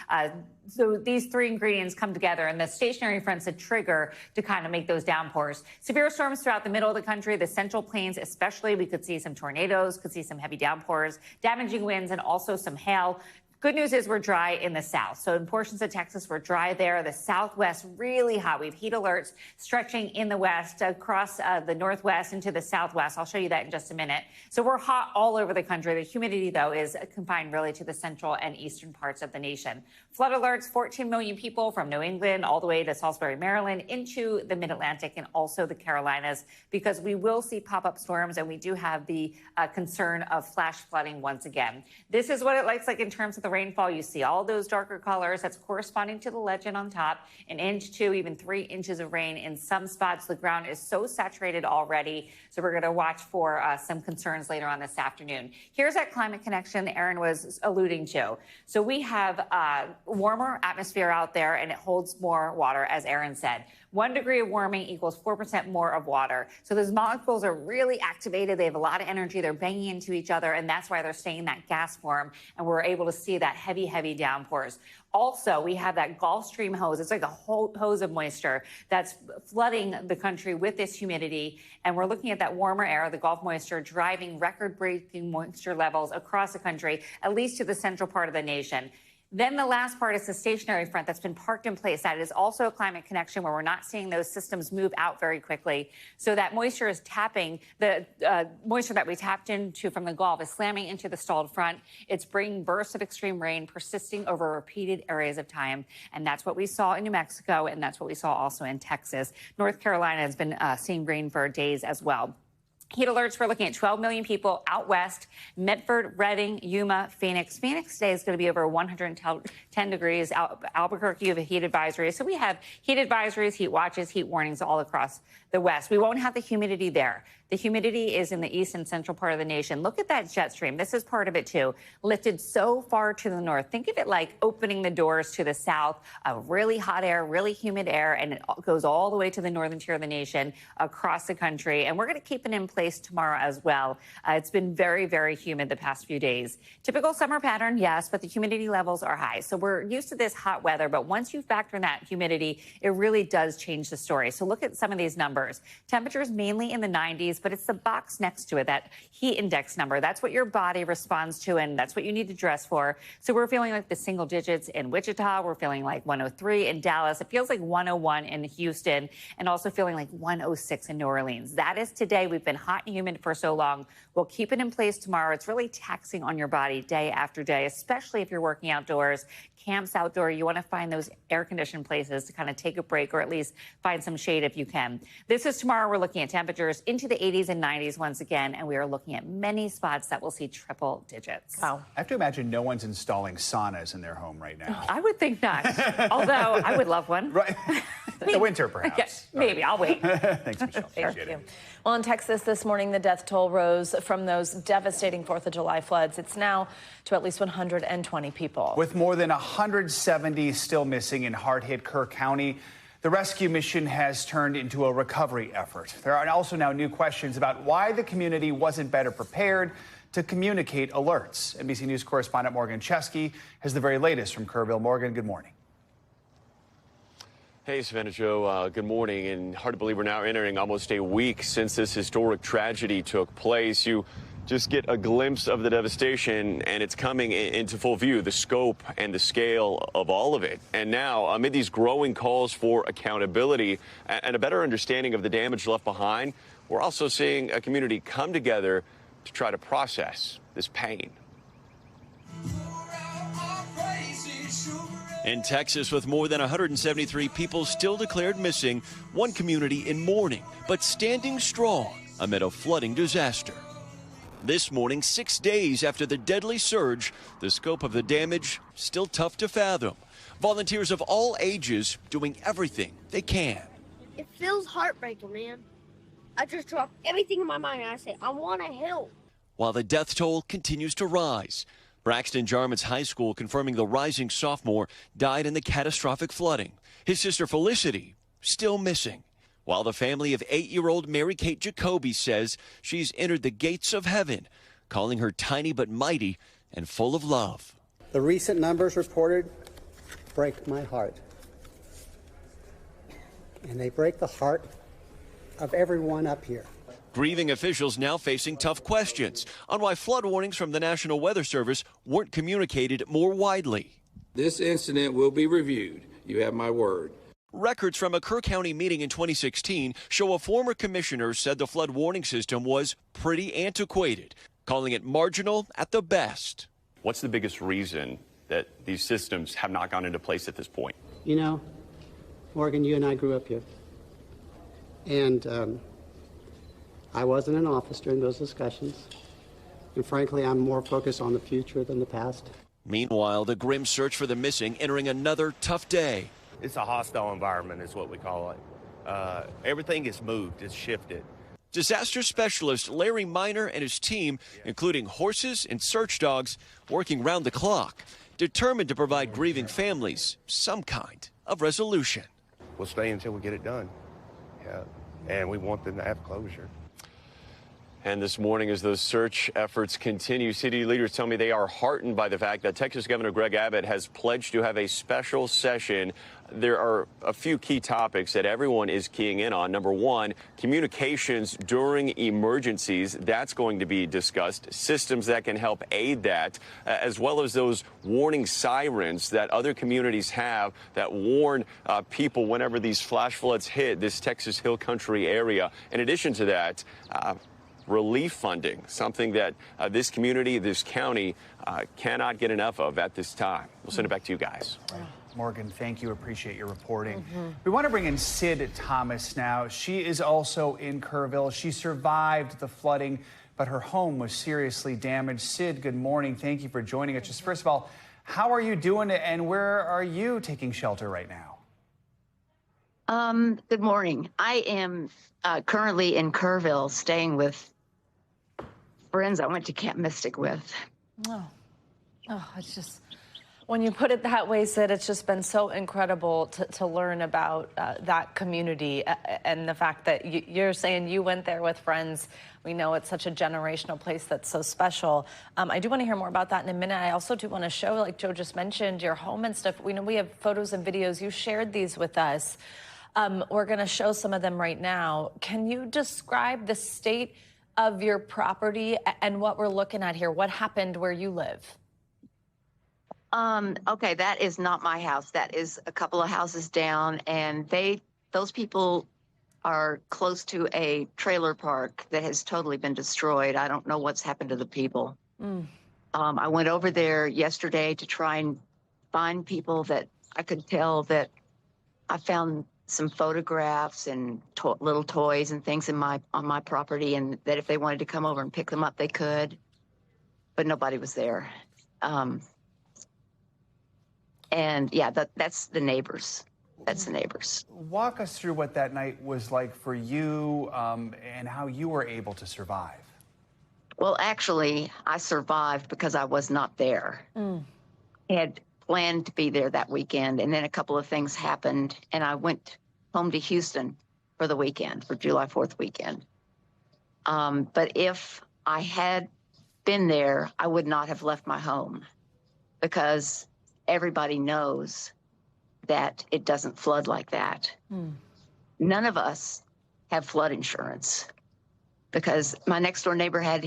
So these 3 ingredients come together, and the stationary front's a trigger to kind of make those downpours. Severe storms throughout the middle of the country, the central plains especially. We could see some tornadoes, could see some heavy downpours, damaging winds, and also some hail. Good news is we're dry in the south. So in portions of Texas, we're dry there. The southwest, really hot. We have heat alerts stretching in the west, across the northwest into the southwest. I'll show you that in just a minute. So we're hot all over the country. The humidity, though, is confined really to the central and eastern parts of the nation. Flood alerts, 14 million people from New England all the way to Salisbury, Maryland, into the mid-Atlantic and also the Carolinas, because we will see pop-up storms, and we do have the concern of flash flooding once again. This is what it looks like in terms of the rainfall. You see all those darker colors. That's corresponding to the legend on top. 1 inch, 2, even 3 inches of rain in some spots. The ground is so saturated already. So we're going to watch for some concerns later on this afternoon. Here's that climate connection Aaron was alluding to. So we have warmer atmosphere out there, and it holds more water, as Aaron said. 1 degree of warming equals 4% more of water. So those molecules are really activated. They have a lot of energy. They're banging into each other, and that's why they're staying in that gas form, and we're able to see that heavy, heavy downpours. Also, we have that Gulf Stream hose. It's like a whole hose of moisture that's flooding the country with this humidity, and we're looking at that warmer air, the Gulf moisture, driving record-breaking moisture levels across the country, at least to the central part of the nation. Then the last part is the stationary front that's been parked in place. That is also a climate connection where we're not seeing those systems move out very quickly. So that moisture is tapping, the moisture that we tapped into from the Gulf is slamming into the stalled front. It's bringing bursts of extreme rain persisting over repeated areas of time. And that's what we saw in New Mexico, and that's what we saw also in Texas. North Carolina has been seeing rain for days as well. Heat alerts, we're looking at 12 million people out west, Medford, Redding, Yuma, Phoenix. Phoenix today is going to be over 110 degrees. Albuquerque, you have a heat advisory. So we have heat advisories, heat watches, heat warnings all across the west. We won't have the humidity there. The humidity is in the east and central part of the nation. Look at that jet stream. This is part of it, too. Lifted so far to the north. Think of it like opening the doors to the south of really hot air, really humid air, and it goes all the way to the northern tier of the nation across the country. And we're going to keep it in place tomorrow as well. It's been very, very humid the past few days. Typical summer pattern, yes, but the humidity levels are high. So we're used to this hot weather, but once you factor in that humidity, it really does change the story. So look at some of these numbers. Temperatures mainly in the 90s, but it's the box next to it, that heat index number. That's what your body responds to, and that's what you need to dress for. So we're feeling like the single digits in Wichita. We're feeling like 103 in Dallas. It feels like 101 in Houston, and also feeling like 106 in New Orleans. That is today. We've been hot and humid for so long. We'll keep it in place tomorrow. It's really taxing on your body day after day, especially if you're working outdoors, camps outdoor. You want to find those air-conditioned places to kind of take a break, or at least find some shade if you can. This is tomorrow. We're looking at temperatures into the 80s and 90s once again, and we are looking at many spots that will see triple digits. Wow. I have to imagine no one's installing saunas in their home right now. I would think not, although I would love one. Right. In the winter, perhaps. Yes, maybe. I'll wait. Thanks, Michelle. Thank you. Well, in Texas this morning, the death toll rose from those devastating 4th of July floods. It's now to at least 120 people. With more than 170 still missing in hard-hit Kerr County, the rescue mission has turned into a recovery effort. There are also now new questions about why the community wasn't better prepared to communicate alerts. NBC News correspondent Morgan Chesky has the very latest from Kerrville. Morgan, good morning. Hey, Savannah Joe, good morning. And hard to believe we're now entering almost a week since this historic tragedy took place. You just get a glimpse of the devastation, and it's coming into full view, the scope and the scale of all of it. And now, amid these growing calls for accountability and a better understanding of the damage left behind, we're also seeing a community come together to try to process this pain. In Texas, with more than 173 people still declared missing, one community in mourning, but standing strong amid a flooding disaster. This morning, 6 days after the deadly surge, the scope of the damage still tough to fathom. Volunteers of all ages doing everything they can. It feels heartbreaking, man. I just drop everything in my mind and I say, I want to help. While the death toll continues to rise, Braxton Jarman's High School confirming the rising sophomore died in the catastrophic flooding. His sister Felicity still missing, while the family of 8-year-old Mary Kate Jacoby says she's entered the gates of heaven, calling her tiny but mighty and full of love. The recent numbers reported break my heart. And they break the heart of everyone up here. Grieving officials now facing tough questions on why flood warnings from the National Weather Service weren't communicated more widely. This incident will be reviewed. You have my word. Records from a Kerr County meeting in 2016 show a former commissioner said the flood warning system was pretty antiquated, calling it marginal at the best. What's the biggest reason that these systems have not gone into place at this point? You know, Morgan, you and I grew up here. And I wasn't in office during those discussions. And frankly, I'm more focused on the future than the past. Meanwhile, the grim search for the missing entering another tough day. It's a hostile environment is what we call it. Everything is moved, it's shifted. Disaster specialist Larry Miner and his team, including horses and search dogs, working round the clock, determined to provide grieving families some kind of resolution. We'll stay until we get it done. Yeah. And we want them to have closure. And this morning, as those search efforts continue, city leaders tell me they are heartened by the fact that Texas Governor Greg Abbott has pledged to have a special session. There are a few key topics that everyone is keying in on. Number one, communications during emergencies. That's going to be discussed. Systems that can help aid that, as well as those warning sirens that other communities have that warn people whenever these flash floods hit this Texas Hill Country area. In addition to that, relief funding, something that this community, this county cannot get enough of at this time. We'll send it back to you guys. Morgan, thank you. Appreciate your reporting. We want to bring in Sid Thomas now. She is also in Kerrville. She survived the flooding, but her home was seriously damaged. Sid, good morning. Thank you for joining us. Just first of all, how are you doing and where are you taking shelter right now? Good morning. I am currently in Kerrville, staying with friends I went to Camp Mystic with. It's just, when you put it that way, Sid, it's just been so incredible to learn about that community and the fact that you're saying you went there with friends. We know it's such a generational place that's so special. I do want to hear more about that in a minute. I also do want to show, like Joe just mentioned, your home and stuff. We know we have photos and videos. You shared these with us. We're going to show some of them right now. Can you describe the state of your property and what we're looking at here? What happened where you live? Okay, that is not my house. That is a couple of houses down, and those people are close to a trailer park that has totally been destroyed. I don't know what's happened to the people. I went over there yesterday to try and find people that I could tell that I found some photographs and little toys and things on my property, and that if they wanted to come over and pick them up, they could, but nobody was there. And yeah, that's the neighbors. That's the neighbors. Walk us through what that night was like for you and how you were able to survive. Well, actually, I survived because I was not there. I had planned to be there that weekend, and then a couple of things happened, and I went home to Houston for the weekend, for July 4th weekend. But if I had been there, I would not have left my home, because everybody knows that it doesn't flood like that. None of us have flood insurance, because my next door neighbor had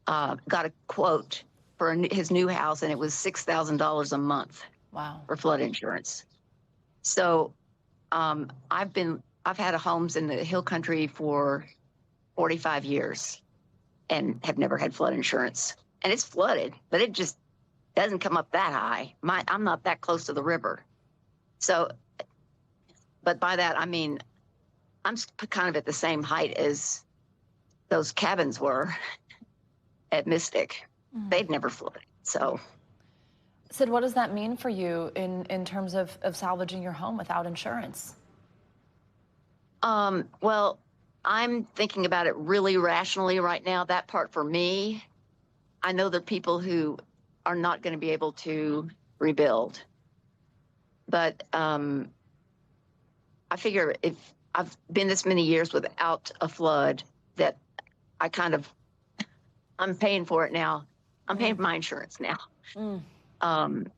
got a quote for his new house, and it was $6,000 a month. Wow. For flood insurance. So I've had homes in the Hill Country for 45 years and have never had flood insurance. And it's flooded, but it just doesn't come up that high. I'm not that close to the river. So, but by that, I mean, I'm kind of at the same height as those cabins were at Mystic. They'd never flooded, so. Sid, what does that mean for you in terms of salvaging your home without insurance? Well, I'm thinking about it really rationally right now. That part for me, I know there are people who are not going to be able to rebuild. But I figure if I've been this many years without a flood, that I'm paying for it now. I'm paying for my insurance now. And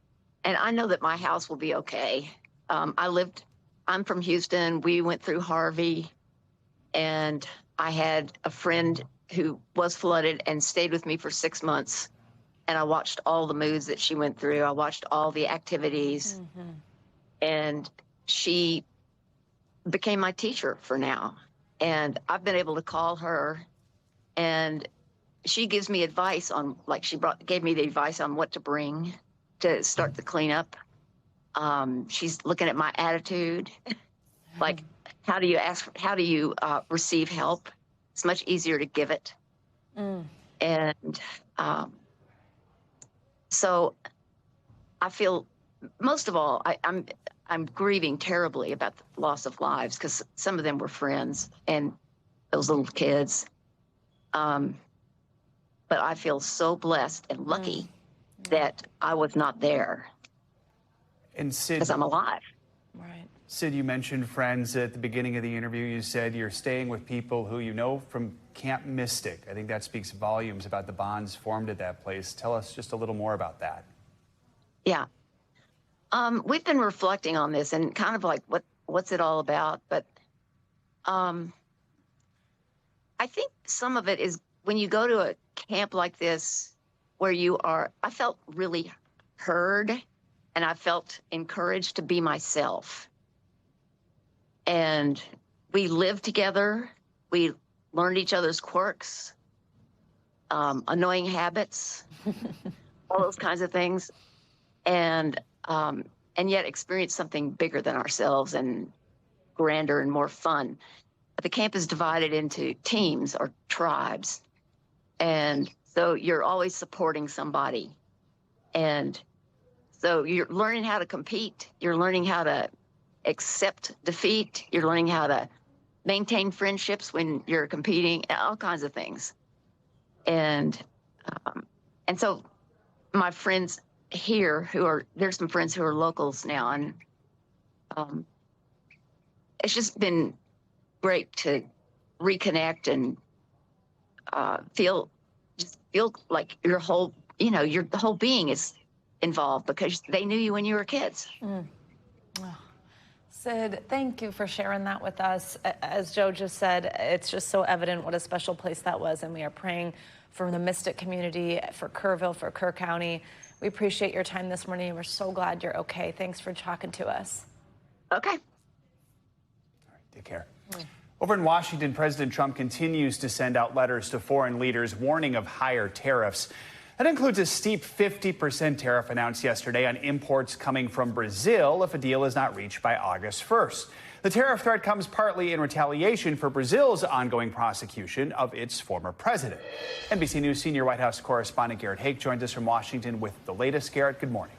I know that my house will be okay. I'm from Houston. We went through Harvey, and I had a friend who was flooded and stayed with me for 6 months. And I watched all the moves that she went through. I watched all the activities. And she became my teacher for now. And I've been able to call her, and she gives me advice on, like, gave me the advice on what to bring to start the cleanup. She's looking at my attitude. Like, how do you receive help? It's much easier to give it. And so I feel, most of all, I'm grieving terribly about the loss of lives, because some of them were friends and those little kids. But I feel so blessed and lucky that I was not there. And Sid, because I'm alive. Right. Sid, you mentioned friends at the beginning of the interview. You said you're staying with people who you know from Camp Mystic. I think that speaks volumes about the bonds formed at that place. Tell us just a little more about that. Yeah. We've been reflecting on this and kind of like, what's it all about? But I think some of it is when you go to a camp like this where I felt really heard, and I felt encouraged to be myself. And we lived together. We learned each other's quirks, annoying habits, all those kinds of things. And and yet experience something bigger than ourselves and grander and more fun. But the camp is divided into teams or tribes. And so you're always supporting somebody. And so you're learning how to compete. You're learning how to accept defeat. You're learning how to maintain friendships when you're competing, all kinds of things. And so my friends here there's some friends who are locals now, and it's just been great to reconnect and feel like your whole, the whole being is involved because they knew you when you were kids. Oh. Sid, thank you for sharing that with us. As Joe just said, it's just so evident what a special place that was, and we are praying for the Mystic community, for Kerrville, for Kerr County. We appreciate your time this morning, and we're so glad you're okay. Thanks for talking to us. Okay. All right, take care. Over in Washington, President Trump continues to send out letters to foreign leaders warning of higher tariffs. That includes a steep 50% tariff announced yesterday on imports coming from Brazil if a deal is not reached by August 1st. The tariff threat comes partly in retaliation for Brazil's ongoing prosecution of its former president. NBC News senior White House correspondent Garrett Haake joins us from Washington with the latest. Garrett, good morning.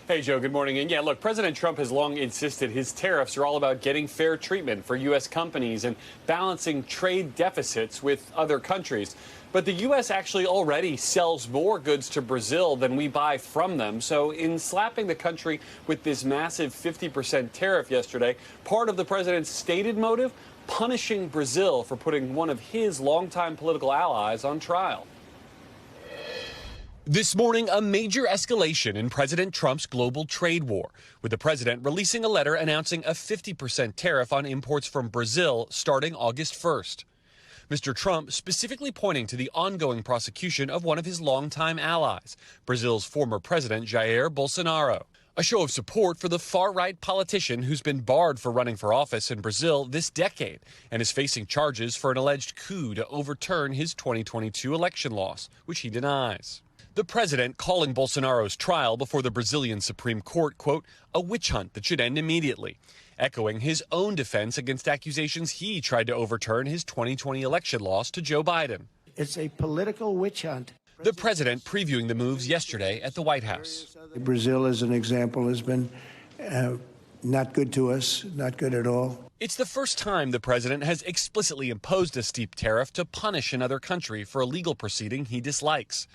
Hey, Joe, good morning. And yeah, look, President Trump has long insisted his tariffs are all about getting fair treatment for U.S. companies and balancing trade deficits with other countries. But the U.S. actually already sells more goods to Brazil than we buy from them. So in slapping the country with this massive 50% tariff yesterday, part of the president's stated motive, punishing Brazil for putting one of his longtime political allies on trial. This morning, a major escalation in President Trump's global trade war, with the president releasing a letter announcing a 50% tariff on imports from Brazil starting August 1st. Mr. Trump specifically pointing to the ongoing prosecution of one of his longtime allies, Brazil's former president Jair Bolsonaro. A show of support for the far-right politician who's been barred for running for office in Brazil this decade and is facing charges for an alleged coup to overturn his 2022 election loss, which he denies. The president calling Bolsonaro's trial before the Brazilian Supreme Court, quote, a witch hunt that should end immediately, echoing his own defense against accusations he tried to overturn his 2020 election loss to Joe Biden. It's a political witch hunt. The president previewing the moves yesterday at the White House. Brazil, as an example, has been not good to us, not good at all. It's the first time the president has explicitly imposed a steep tariff to punish another country for a legal proceeding he dislikes.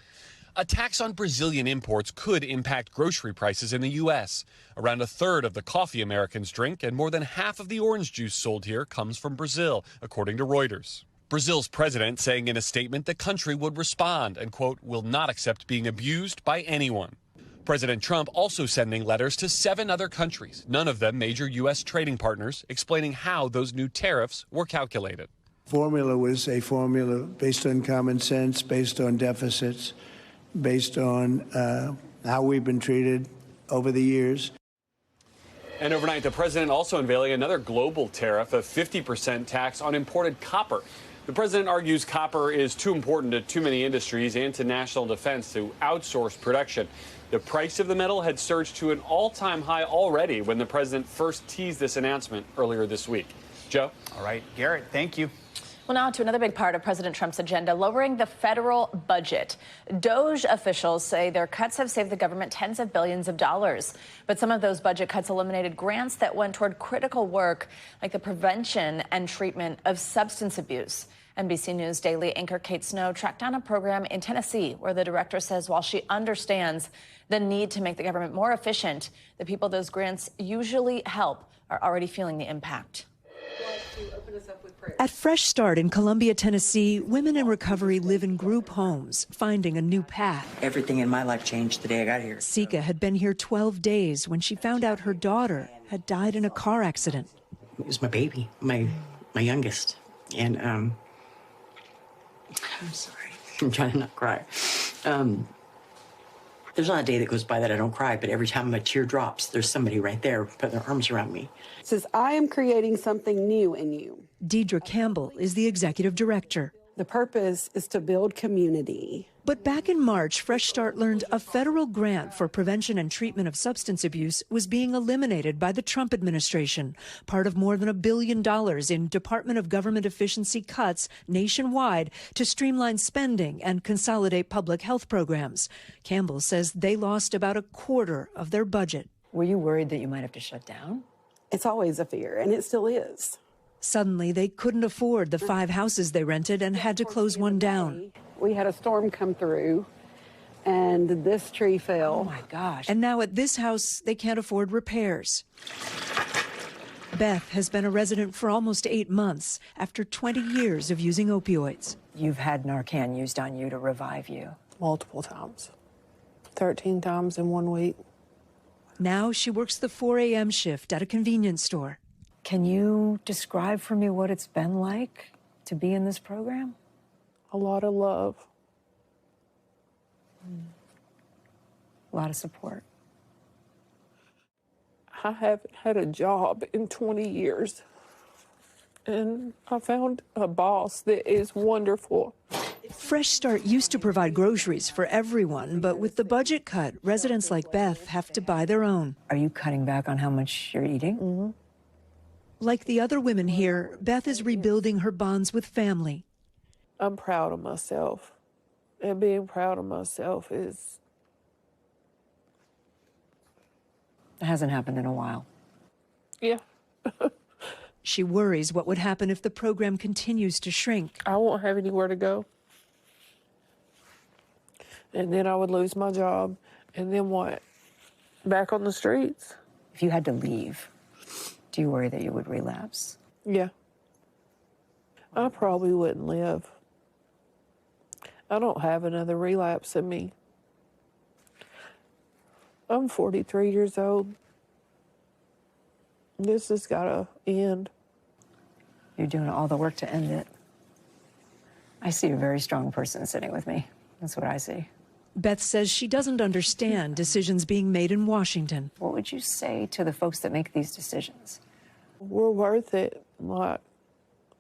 A tax on Brazilian imports could impact grocery prices in the U.S. Around a third of the coffee Americans drink and more than half of the orange juice sold here comes from Brazil, according to Reuters. Brazil's president saying in a statement the country would respond and, quote, will not accept being abused by anyone. President Trump also sending letters to 7 other countries, none of them major U.S. trading partners, explaining how those new tariffs were calculated. Formula was a formula based on common sense, based on deficits, based on how we've been treated over the years. And overnight, the president also unveiling another global tariff, a 50% tax on imported copper. The president argues copper is too important to too many industries and to national defense to outsource production. The price of the metal had surged to an all-time high already when the president first teased this announcement earlier this week. Joe? All right, Garrett, thank you. Well, now to another big part of President Trump's agenda, lowering the federal budget. DOJ officials say their cuts have saved the government tens of billions of dollars. But some of those budget cuts eliminated grants that went toward critical work, like the prevention and treatment of substance abuse. NBC News Daily anchor Kate Snow tracked down a program in Tennessee where the director says while she understands the need to make the government more efficient, the people those grants usually help are already feeling the impact. At Fresh Start in Columbia, Tennessee, women in recovery live in group homes, finding a new path. Everything in my life changed the day I got here. Sika had been here 12 days when she found out her daughter had died in a car accident. It was my baby, my youngest. And I'm sorry. I'm trying to not cry. There's not a day that goes by that I don't cry, but every time a tear drops, there's somebody right there putting their arms around me. It says, I am creating something new in you. Deidre Campbell is the executive director. The purpose is to build community. But back in March, Fresh Start learned a federal grant for prevention and treatment of substance abuse was being eliminated by the Trump administration, part of more than $1 billion in Department of Government efficiency cuts nationwide to streamline spending and consolidate public health programs. Campbell says they lost about a quarter of their budget. Were you worried that you might have to shut down? It's always a fear, and it still is. Suddenly, they couldn't afford the 5 houses they rented and had to close one down. We had a storm come through, and this tree fell. Oh, my gosh. And now at this house, they can't afford repairs. Beth has been a resident for almost 8 months after 20 years of using opioids. You've had Narcan used on you to revive you. Multiple times. 13 times in 1 week. Now she works the 4 a.m. shift at a convenience store. Can you describe for me what it's been like to be in this program? A lot of love. A lot of support. I haven't had a job in 20 years, and I found a boss that is wonderful. Fresh Start used to provide groceries for everyone, but with the budget cut, residents like Beth have to buy their own. Are you cutting back on how much you're eating? Mm-hmm. Like the other women here, Beth is rebuilding her bonds with family. I'm proud of myself, and being proud of myself is... It hasn't happened in a while. Yeah. She worries what would happen if the program continues to shrink. I won't have anywhere to go. And then I would lose my job. And then what? Back on the streets? If you had to leave, do you worry that you would relapse? Yeah. I probably wouldn't live. I don't have another relapse in me. I'm 43 years old. This has got to end. You're doing all the work to end it. I see a very strong person sitting with me. That's what I see. Beth says she doesn't understand decisions being made in Washington. What would you say to the folks that make these decisions? We're worth it. Like,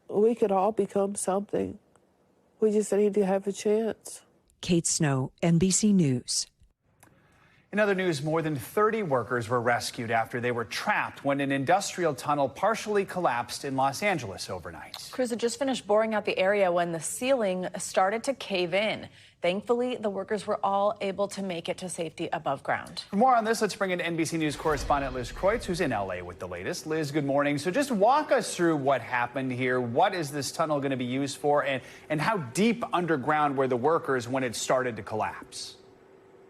we could all become something. We just need to have a chance. Kate Snow, NBC News. In other news, more than 30 workers were rescued after they were trapped when an industrial tunnel partially collapsed in Los Angeles overnight. Crews had just finished boring out the area when the ceiling started to cave in. Thankfully, the workers were all able to make it to safety above ground. For more on this, let's bring in NBC News correspondent Liz Kreutz, who's in L.A. with the latest. Liz, good morning. So just walk us through what happened here. What is this tunnel going to be used for, and how deep underground were the workers when it started to collapse?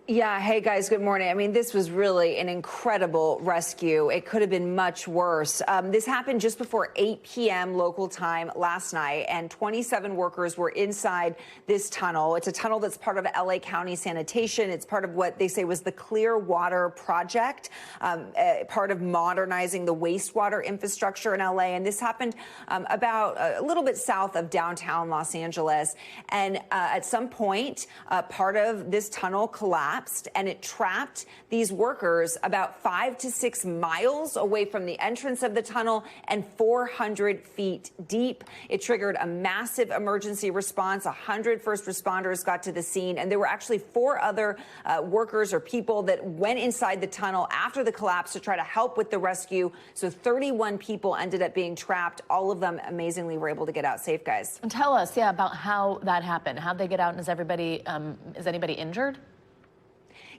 Yeah, hey guys, good morning. I mean, this was really an incredible rescue. It could have been much worse. This happened just before 8 p.m. local time last night, and 27 workers were inside this tunnel. It's a tunnel that's part of LA County Sanitation. It's part of what they say was the Clear Water Project, part of modernizing the wastewater infrastructure in LA. And this happened about a little bit south of downtown Los Angeles. And at some point, part of this tunnel collapsed, and it trapped these workers about 5 to 6 miles away from the entrance of the tunnel and 400 feet deep. It triggered a massive emergency response. 100 first responders got to the scene, and there were actually 4 other workers or people that went inside the tunnel after the collapse to try to help with the rescue. So 31 people ended up being trapped. All of them, amazingly, were able to get out safe, guys. And tell us, about how that happened. How'd they get out, and is anybody injured?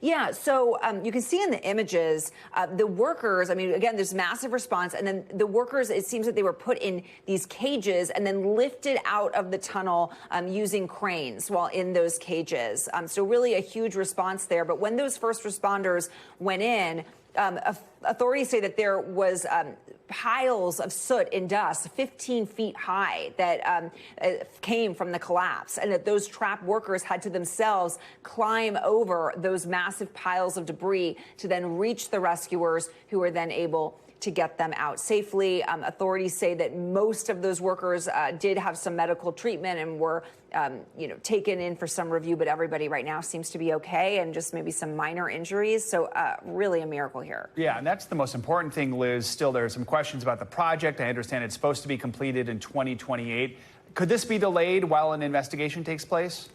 Yeah, so you can see in the images, the workers, I mean, again, there's massive response. And then the workers, it seems that they were put in these cages and then lifted out of the tunnel using cranes while in those cages. So really a huge response there. But when those first responders went in, authorities say that there was piles of soot and dust 15 feet high that came from the collapse, and that those trapped workers had to themselves climb over those massive piles of debris to then reach the rescuers, who were then able to get them out safely. Authorities say that most of those workers did have some medical treatment and were taken in for some review, but everybody right now seems to be okay, and just maybe some minor injuries. So really a miracle here. Yeah, and that's the most important thing, Liz. Still, there are some questions about the project. I understand it's supposed to be completed in 2028. Could this be delayed while an investigation takes place?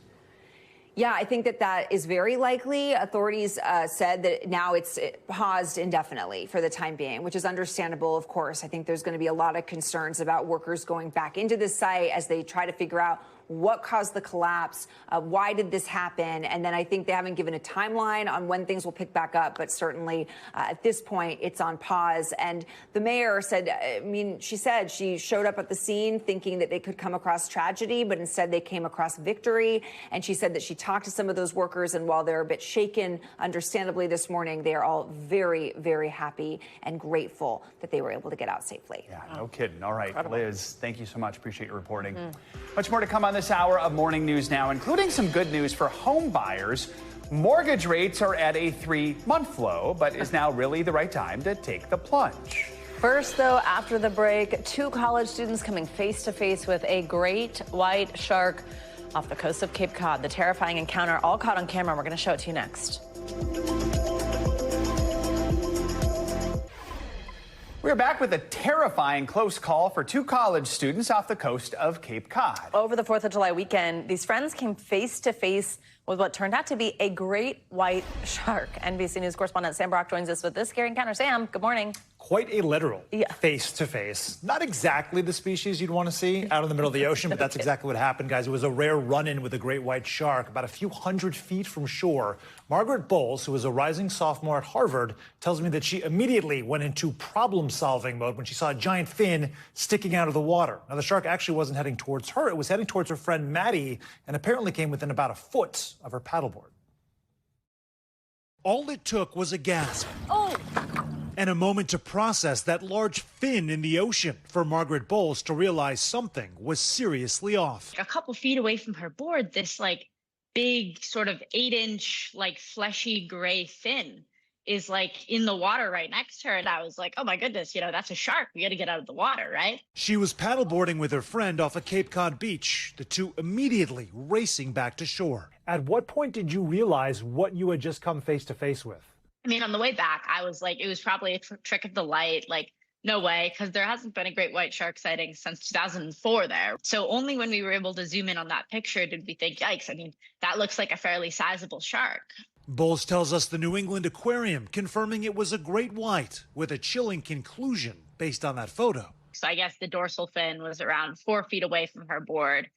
Yeah, I think that is very likely. Authorities said that now it's paused indefinitely for the time being, which is understandable, of course. I think there's going to be a lot of concerns about workers going back into the site as they try to figure out what caused the collapse, why did this happen? And then I think they haven't given a timeline on when things will pick back up, but certainly at this point, it's on pause. And the mayor said, she said she showed up at the scene thinking that they could come across tragedy, but instead they came across victory. And she said that she talked to some of those workers, and while they're a bit shaken, understandably this morning, they are all very, very happy and grateful that they were able to get out safely. Yeah, no kidding. All right, incredible. Liz, thank you so much. Appreciate your reporting. Much more to come on this hour of morning news now, including some good news for home buyers. Mortgage rates are at a 3-month low, but is now really the right time to take the plunge? First, though, after the break, 2 college students coming face to face with a great white shark off the coast of Cape Cod. The terrifying encounter all caught on camera. We're going to show it to you next. We're back with a terrifying close call for 2 college students off the coast of Cape Cod. Over the 4th of July weekend, these friends came face to face with what turned out to be a great white shark. NBC News correspondent Sam Brock joins us with this scary encounter. Sam, good morning. Quite a literal face-to-face. Not exactly the species you'd want to see out in the middle of the ocean, but that's exactly what happened, guys. It was a rare run-in with a great white shark about a few hundred feet from shore. Margaret Bowles, who is a rising sophomore at Harvard, tells me that she immediately went into problem-solving mode when she saw a giant fin sticking out of the water. Now, the shark actually wasn't heading towards her. It was heading towards her friend Maddie and apparently came within about a foot of her paddleboard. All it took was a gasp. And a moment to process that large fin in the ocean for Margaret Bowles to realize something was seriously off. A couple feet away from her board, this big sort of 8-inch fleshy gray fin is in the water right next to her. And I was like, oh my goodness, that's a shark. We got to get out of the water, right? She was paddleboarding with her friend off a Cape Cod beach, the 2 immediately racing back to shore. At what point did you realize what you had just come face to face with? I mean, on the way back, I was like, it was probably a trick of the light. No way, because there hasn't been a great white shark sighting since 2004 there. So only when we were able to zoom in on that picture did we think, yikes, I mean, that looks like a fairly sizable shark. Bowles tells us the New England Aquarium confirming it was a great white, with a chilling conclusion based on that photo. So I guess the dorsal fin was around 4 feet away from her board,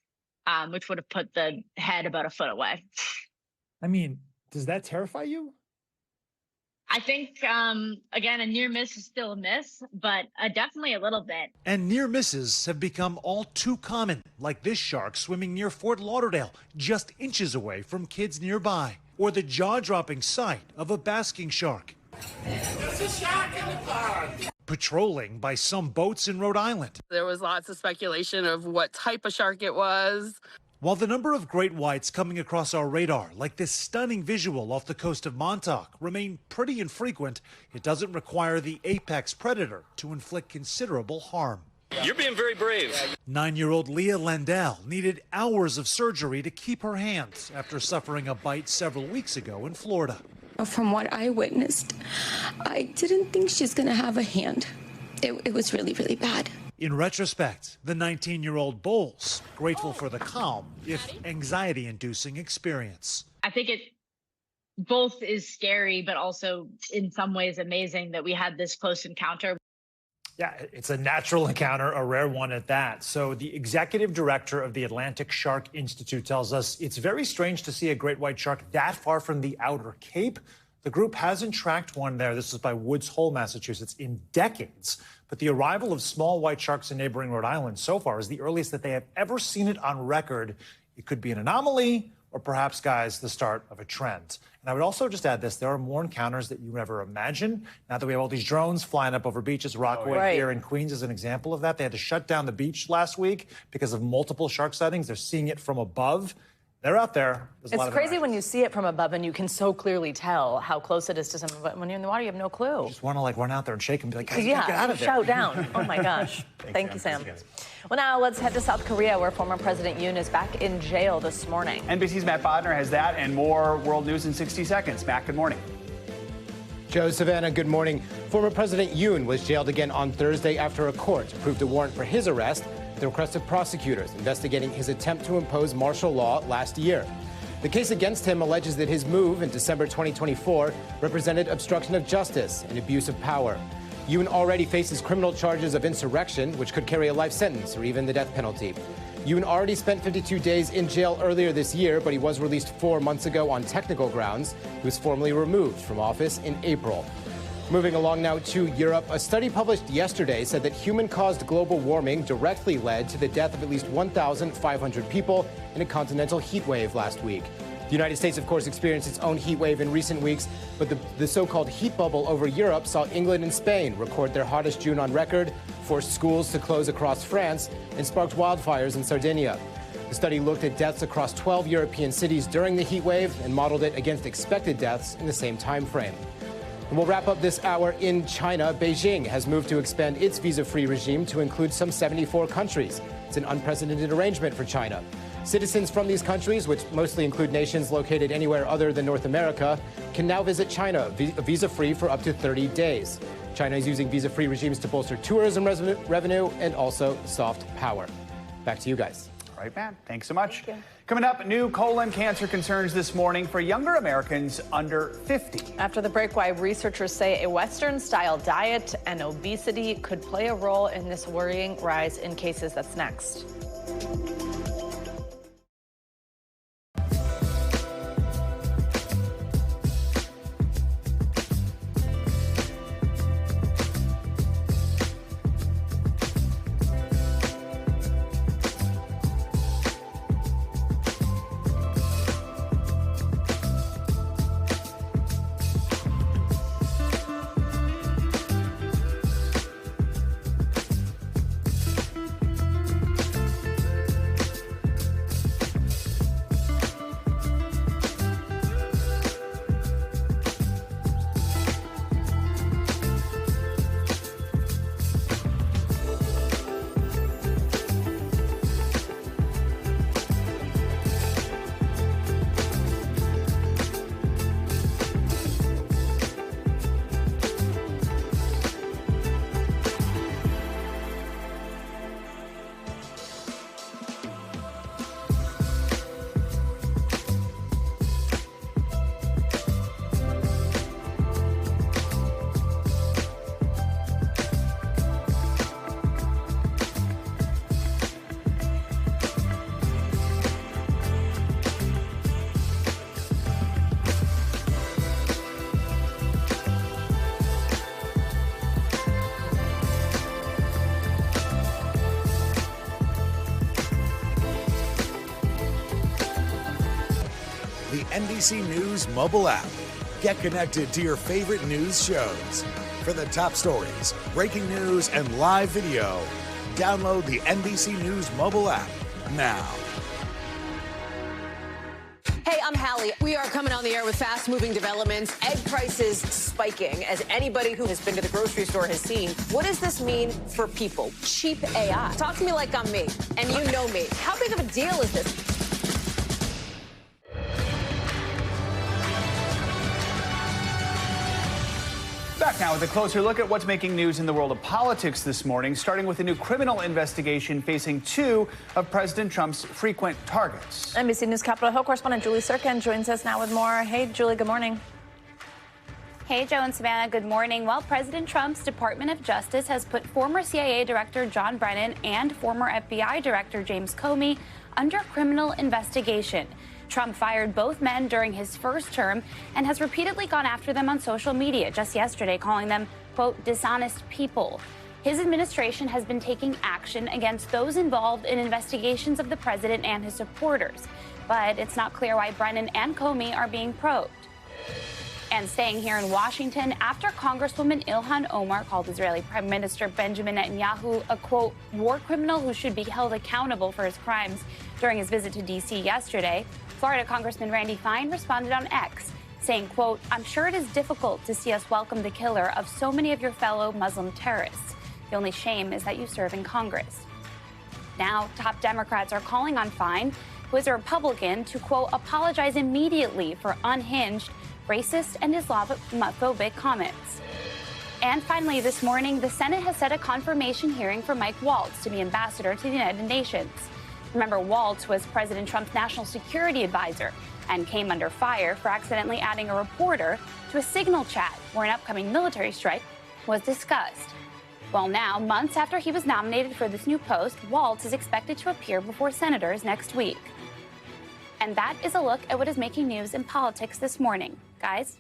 which would have put the head about a foot away. I mean, does that terrify you? I think, again, a near miss is still a miss, but definitely a little bit. And near misses have become all too common, like this shark swimming near Fort Lauderdale, just inches away from kids nearby, or the jaw-dropping sight of a basking shark. There's a shark in the pond. Patrolling by some boats in Rhode Island. There was lots of speculation of what type of shark it was. While the number of great whites coming across our radar, like this stunning visual off the coast of Montauk, remain pretty infrequent, it doesn't require the apex predator to inflict considerable harm. You're being very brave. 9-year-old Leah Landell needed hours of surgery to keep her hands after suffering a bite several weeks ago in Florida. From what I witnessed, I didn't think she's going to have a hand. It was really, really bad. In retrospect, the 19-year-old Bowles grateful for the calm, if anxiety-inducing experience. I think it both is scary, but also in some ways amazing that we had this close encounter. Yeah, it's a natural encounter, a rare one at that. So the executive director of the Atlantic Shark Institute tells us it's very strange to see a great white shark that far from the outer Cape. The group hasn't tracked one there, this is by Woods Hole, Massachusetts, in decades. But the arrival of small white sharks in neighboring Rhode Island so far is the earliest that they have ever seen it on record. It could be an anomaly or perhaps, guys, the start of a trend. And I would also just add this, there are more encounters that you never imagine. Now that we have all these drones flying up over beaches, Rockaway here in Queens is an example of that. They had to shut down the beach last week because of multiple shark sightings. They're seeing it from above. They're out there. It's crazy when you see it from above and you can so clearly tell how close it is to something, but when you're in the water, you have no clue. You just want to run out there and shake and be like, guys, get out of there. Shout down. Oh my gosh. Thank you, Sam. Well, now let's head to South Korea, where former President Yoon is back in jail this morning. NBC's Matt Bodner has that and more world news in 60 seconds. Matt, good morning. Joe, Savannah, good morning. Former President Yoon was jailed again on Thursday after a court approved a warrant for his arrest at the request of prosecutors investigating his attempt to impose martial law last year. The case against him alleges that his move in December 2024 represented obstruction of justice and abuse of power. Yoon already faces criminal charges of insurrection, which could carry a life sentence or even the death penalty. Yoon already spent 52 days in jail earlier this year, but he was released 4 months ago on technical grounds. He was formally removed from office in April. Moving along now to Europe, a study published yesterday said that human-caused global warming directly led to the death of at least 1,500 people in a continental heat wave last week. The United States, of course, experienced its own heat wave in recent weeks, but the so-called heat bubble over Europe saw England and Spain record their hottest June on record, forced schools to close across France, and sparked wildfires in Sardinia. The study looked at deaths across 12 European cities during the heat wave and modeled it against expected deaths in the same time frame. And we'll wrap up this hour in China. Beijing has moved to expand its visa-free regime to include some 74 countries. It's an unprecedented arrangement for China. Citizens from these countries, which mostly include nations located anywhere other than North America, can now visit China visa-free for up to 30 days. China is using visa-free regimes to bolster tourism revenue and also soft power. Back to you guys. All right, Matt. Thanks so much. Coming up, new colon cancer concerns this morning for younger Americans under 50. After the break, why researchers say a Western-style diet and obesity could play a role in this worrying rise in cases. That's next. The NBC News mobile app. Get connected to your favorite news shows. For the top stories, breaking news, and live video, download the NBC News mobile app now. Hey, I'm Hallie. We are coming on the air with fast-moving developments. Egg prices spiking, as anybody who has been to the grocery store has seen. What does this mean for people? Cheap AI. Talk to me like I'm me, and you know me. How big of a deal is this? Back now with a closer look at what's making news in the world of politics this morning, starting with a new criminal investigation facing 2 of President Trump's frequent targets. NBC News Capitol Hill correspondent Julie Sirkin joins us now with more. Hey, Julie, good morning. Hey, Joe and Savannah, good morning. Well, President Trump's Department of Justice has put former CIA Director John Brennan and former FBI Director James Comey under criminal investigation. Trump fired both men during his first term and has repeatedly gone after them on social media, just yesterday calling them, quote, dishonest people. His administration has been taking action against those involved in investigations of the president and his supporters. But it's not clear why Brennan and Comey are being probed. And staying here in Washington, after Congresswoman Ilhan Omar called Israeli Prime Minister Benjamin Netanyahu a, quote, war criminal who should be held accountable for his crimes during his visit to D.C. yesterday, Florida Congressman Randy Fine responded on X, saying, quote, I'm sure it is difficult to see us welcome the killer of so many of your fellow Muslim terrorists. The only shame is that you serve in Congress. Now, top Democrats are calling on Fine, who is a Republican, to, quote, apologize immediately for unhinged, racist, and Islamophobic comments. And finally, this morning, the Senate has set a confirmation hearing for Mike Waltz to be ambassador to the United Nations. Remember, Waltz was President Trump's national security advisor and came under fire for accidentally adding a reporter to a Signal chat where an upcoming military strike was discussed. Well, now, months after he was nominated for this new post, Waltz is expected to appear before senators next week. And that is a look at what is making news in politics this morning. Guys?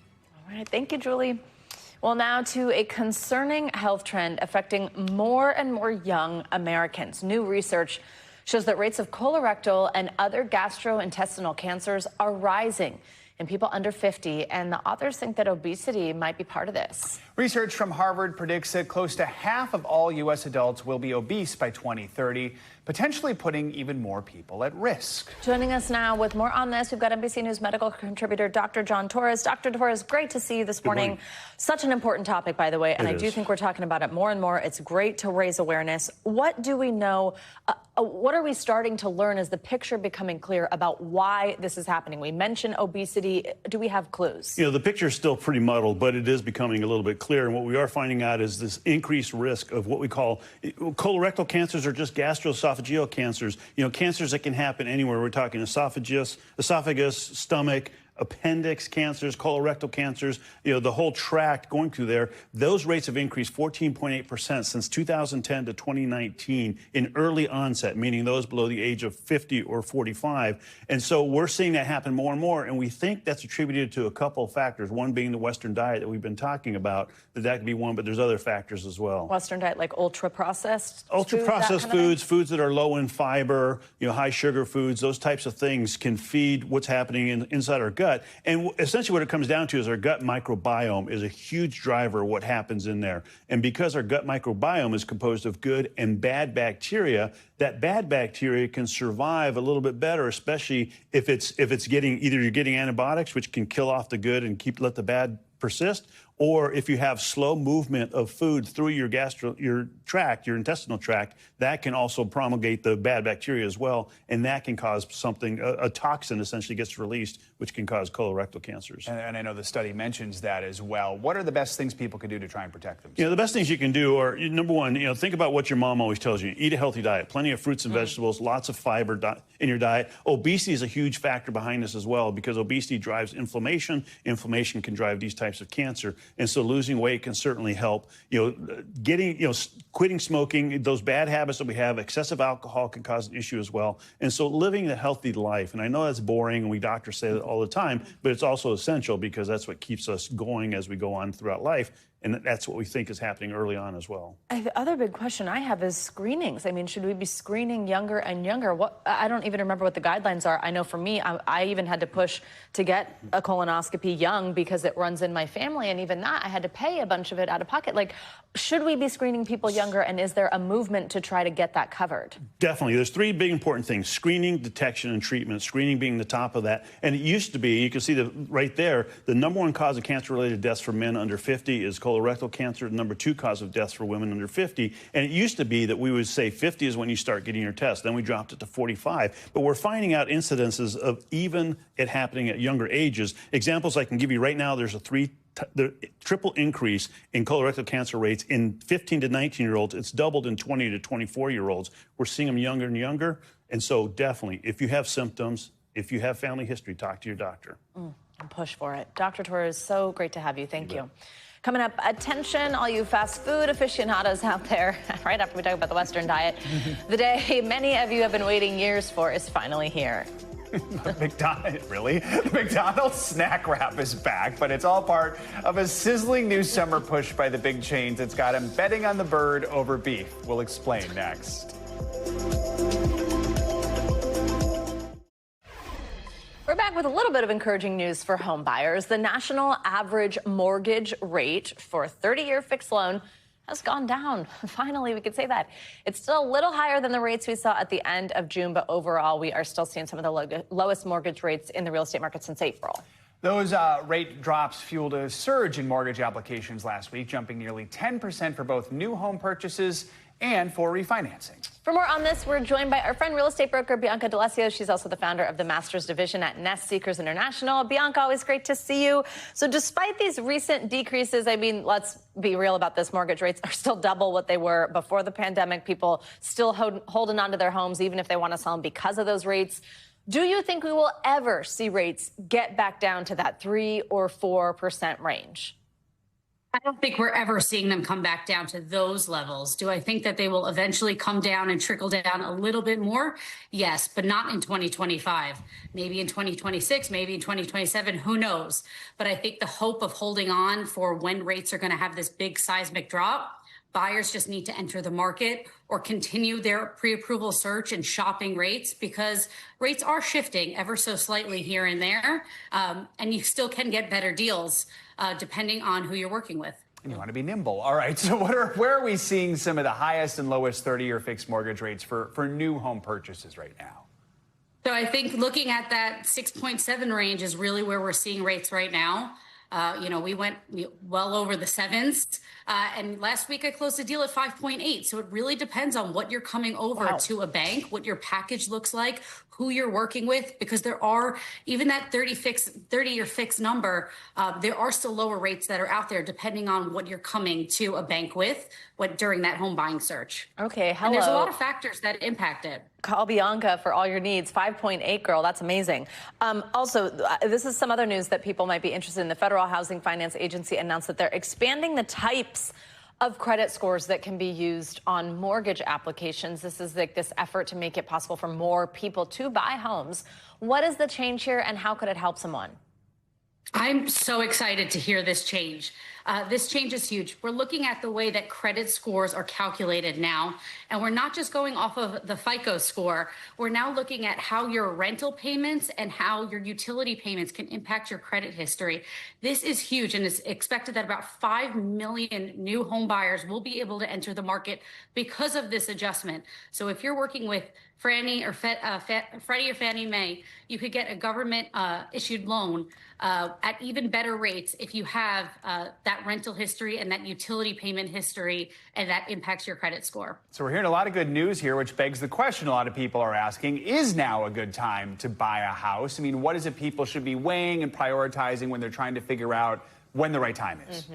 All right, thank you, Julie. Well, now to a concerning health trend affecting more and more young Americans. New research shows that rates of colorectal and other gastrointestinal cancers are rising in people under 50, and the authors think that obesity might be part of this. Research from Harvard predicts that close to half of all U.S. adults will be obese by 2030, potentially putting even more people at risk. Joining us now with more on this, we've got NBC News medical contributor Dr. John Torres. Dr. Torres, great to see you this morning. Such an important topic, by the way, and I do think we're talking about it more and more. It's great to raise awareness. What do we know? What are we starting to learn? Is the picture becoming clear about why this is happening? We mentioned obesity. Do we have clues? You know, the picture is still pretty muddled, but it is becoming a little bit clear. And what we are finding out is this increased risk of what we call colorectal cancers or just gastroesophageal cancers. You know, cancers that can happen anywhere. We're talking esophagus, stomach, appendix cancers, colorectal cancers, you know, the whole tract going through there. Those rates have increased 14.8% since 2010 to 2019 in early onset, meaning those below the age of 50 or 45. And so we're seeing that happen more and more. And we think that's attributed to a couple of factors, one being the Western diet that we've been talking about, that could be one, but there's other factors as well. Western diet, like ultra-processed foods, foods that are low in fiber, you know, high sugar foods, those types of things can feed what's happening inside our gut. And essentially what it comes down to is our gut microbiome is a huge driver of what happens in there. And because our gut microbiome is composed of good and bad bacteria, that bad bacteria can survive a little bit better, especially if it's getting, either you're getting antibiotics, which can kill off the good and let the bad persist, or if you have slow movement of food through your intestinal tract, that can also promulgate the bad bacteria as well, and that can cause something, a toxin essentially gets released, which can cause colorectal cancers. And I know the study mentions that as well. What are the best things people can do to try and protect themselves? You know, the best things you can do are, number one, you know, think about what your mom always tells you. Eat a healthy diet, plenty of fruits and vegetables, lots of fiber in your diet. Obesity is a huge factor behind this as well, because obesity drives inflammation. Inflammation can drive these types of cancer. And so losing weight can certainly help. You know, quitting smoking, those bad habits that we have, excessive alcohol can cause an issue as well. And so living a healthy life, and I know that's boring, and we doctors say that all the time, but it's also essential because that's what keeps us going as we go on throughout life. And that's what we think is happening early on as well. The other big question I have is screenings. I mean, should we be screening younger and younger? I don't even remember what the guidelines are. I know for me, I even had to push to get a colonoscopy young because it runs in my family. And even that, I had to pay a bunch of it out of pocket. Like, should we be screening people younger? And is there a movement to try to get that covered? Definitely. There's three big important things: screening, detection, and treatment. Screening being the top of that. And it used to be, you can see right there, the number one cause of cancer-related deaths for men under 50 is colorectal cancer, the number two cause of deaths for women under 50. And it used to be that we would say 50 is when you start getting your test. Then we dropped it to 45. But we're finding out incidences of even it happening at younger ages. Examples I can give you right now, there's the triple increase in colorectal cancer rates in 15 to 19-year-olds. It's doubled in 20 to 24-year-olds. We're seeing them younger and younger. And so definitely, if you have symptoms, if you have family history, talk to your doctor. And push for it. Dr. Torres, so great to have you. Thank you. Coming up, attention, all you fast food aficionados out there, right after we talk about the Western diet. The day many of you have been waiting years for is finally here. The McDonald's snack wrap is back, but it's all part of a sizzling new summer push by the big chains that's got them betting on the bird over beef. We'll explain next. We're back with a little bit of encouraging news for home buyers. The national average mortgage rate for a 30-year fixed loan has gone down. Finally, we could say that. It's still a little higher than the rates we saw at the end of June, but overall, we are still seeing some of the lowest mortgage rates in the real estate market since April. Those rate drops fueled a surge in mortgage applications last week, jumping nearly 10% for both new home purchases and for refinancing. For more on this, we're joined by our friend, real estate broker Bianca D'Alessio. She's also the founder of the Masters Division at Nest Seekers International. Bianca, always great to see you. So despite these recent decreases, I mean, let's be real about this. Mortgage rates are still double what they were before the pandemic. People still holding on to their homes, even if they want to sell them because of those rates. Do you think we will ever see rates get back down to that 3 or 4% range? I don't think we're ever seeing them come back down to those levels. Do I think that they will eventually come down and trickle down a little bit more? Yes, but not in 2025. Maybe in 2026, maybe in 2027, who knows? But I think the hope of holding on for when rates are going to have this big seismic drop, buyers just need to enter the market or continue their pre-approval search and shopping rates, because rates are shifting ever so slightly here and there, and you still can get better deals depending on who you're working with. And you want to be nimble. All right, so where are we seeing some of the highest and lowest 30-year fixed mortgage rates for new home purchases right now? So I think looking at that 6.7 range is really where we're seeing rates right now. We went well over the 7s. And last week I closed a deal at 5.8. So it really depends on what you're coming over to a bank, what your package looks like, who you're working with, because there are, even that 30-year fixed number, there are still lower rates that are out there depending on what you're coming to a bank with during that home buying search. Okay, hello. And there's a lot of factors that impact it. Call Bianca for all your needs. 5.8, girl, that's amazing. Also, this is some other news that people might be interested in. The Federal Housing Finance Agency announced that they're expanding the types of credit scores that can be used on mortgage applications. This is like this effort to make it possible for more people to buy homes. What is the change here, and how could it help someone? I'm so excited to hear this change. This change is huge. We're looking at the way that credit scores are calculated now, and we're not just going off of the FICO score. We're now looking at how your rental payments and how your utility payments can impact your credit history. This is huge, and it's expected that about 5 million new home buyers will be able to enter the market because of this adjustment. So if you're working with Freddie or Fannie Mae, you could get a government issued loan at even better rates if you have that rental history and that utility payment history, and that impacts your credit score. So we're hearing a lot of good news here, which begs the question a lot of people are asking, is now a good time to buy a house? I mean, what is it people should be weighing and prioritizing when they're trying to figure out when the right time is?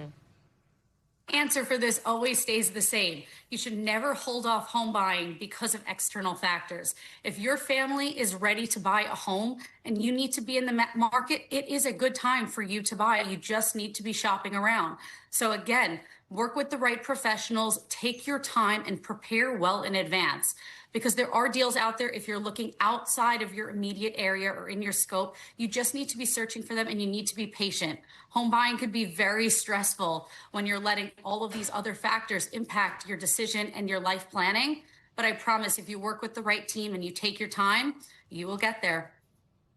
Answer for this always stays the same. You should never hold off home buying because of external factors. If your family is ready to buy a home and you need to be in the market, it is a good time for you to buy. You just need to be shopping around. So again, work with the right professionals, take your time, and prepare well in advance, because there are deals out there. If you're looking outside of your immediate area or in your scope, you just need to be searching for them, and you need to be patient. Home buying could be very stressful when you're letting all of these other factors impact your decision and your life planning. But I promise, if you work with the right team and you take your time, you will get there.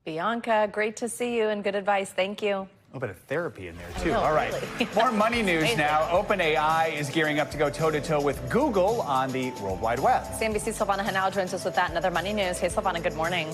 Bianca, great to see you, and good advice. Thank you. A little bit of therapy in there, too. All right. Really. More money news now. OpenAI is gearing up to go toe-to-toe with Google on the World Wide Web. CNBC's Silvana Henao joins us with that and other money news. Hey, Silvana, good morning.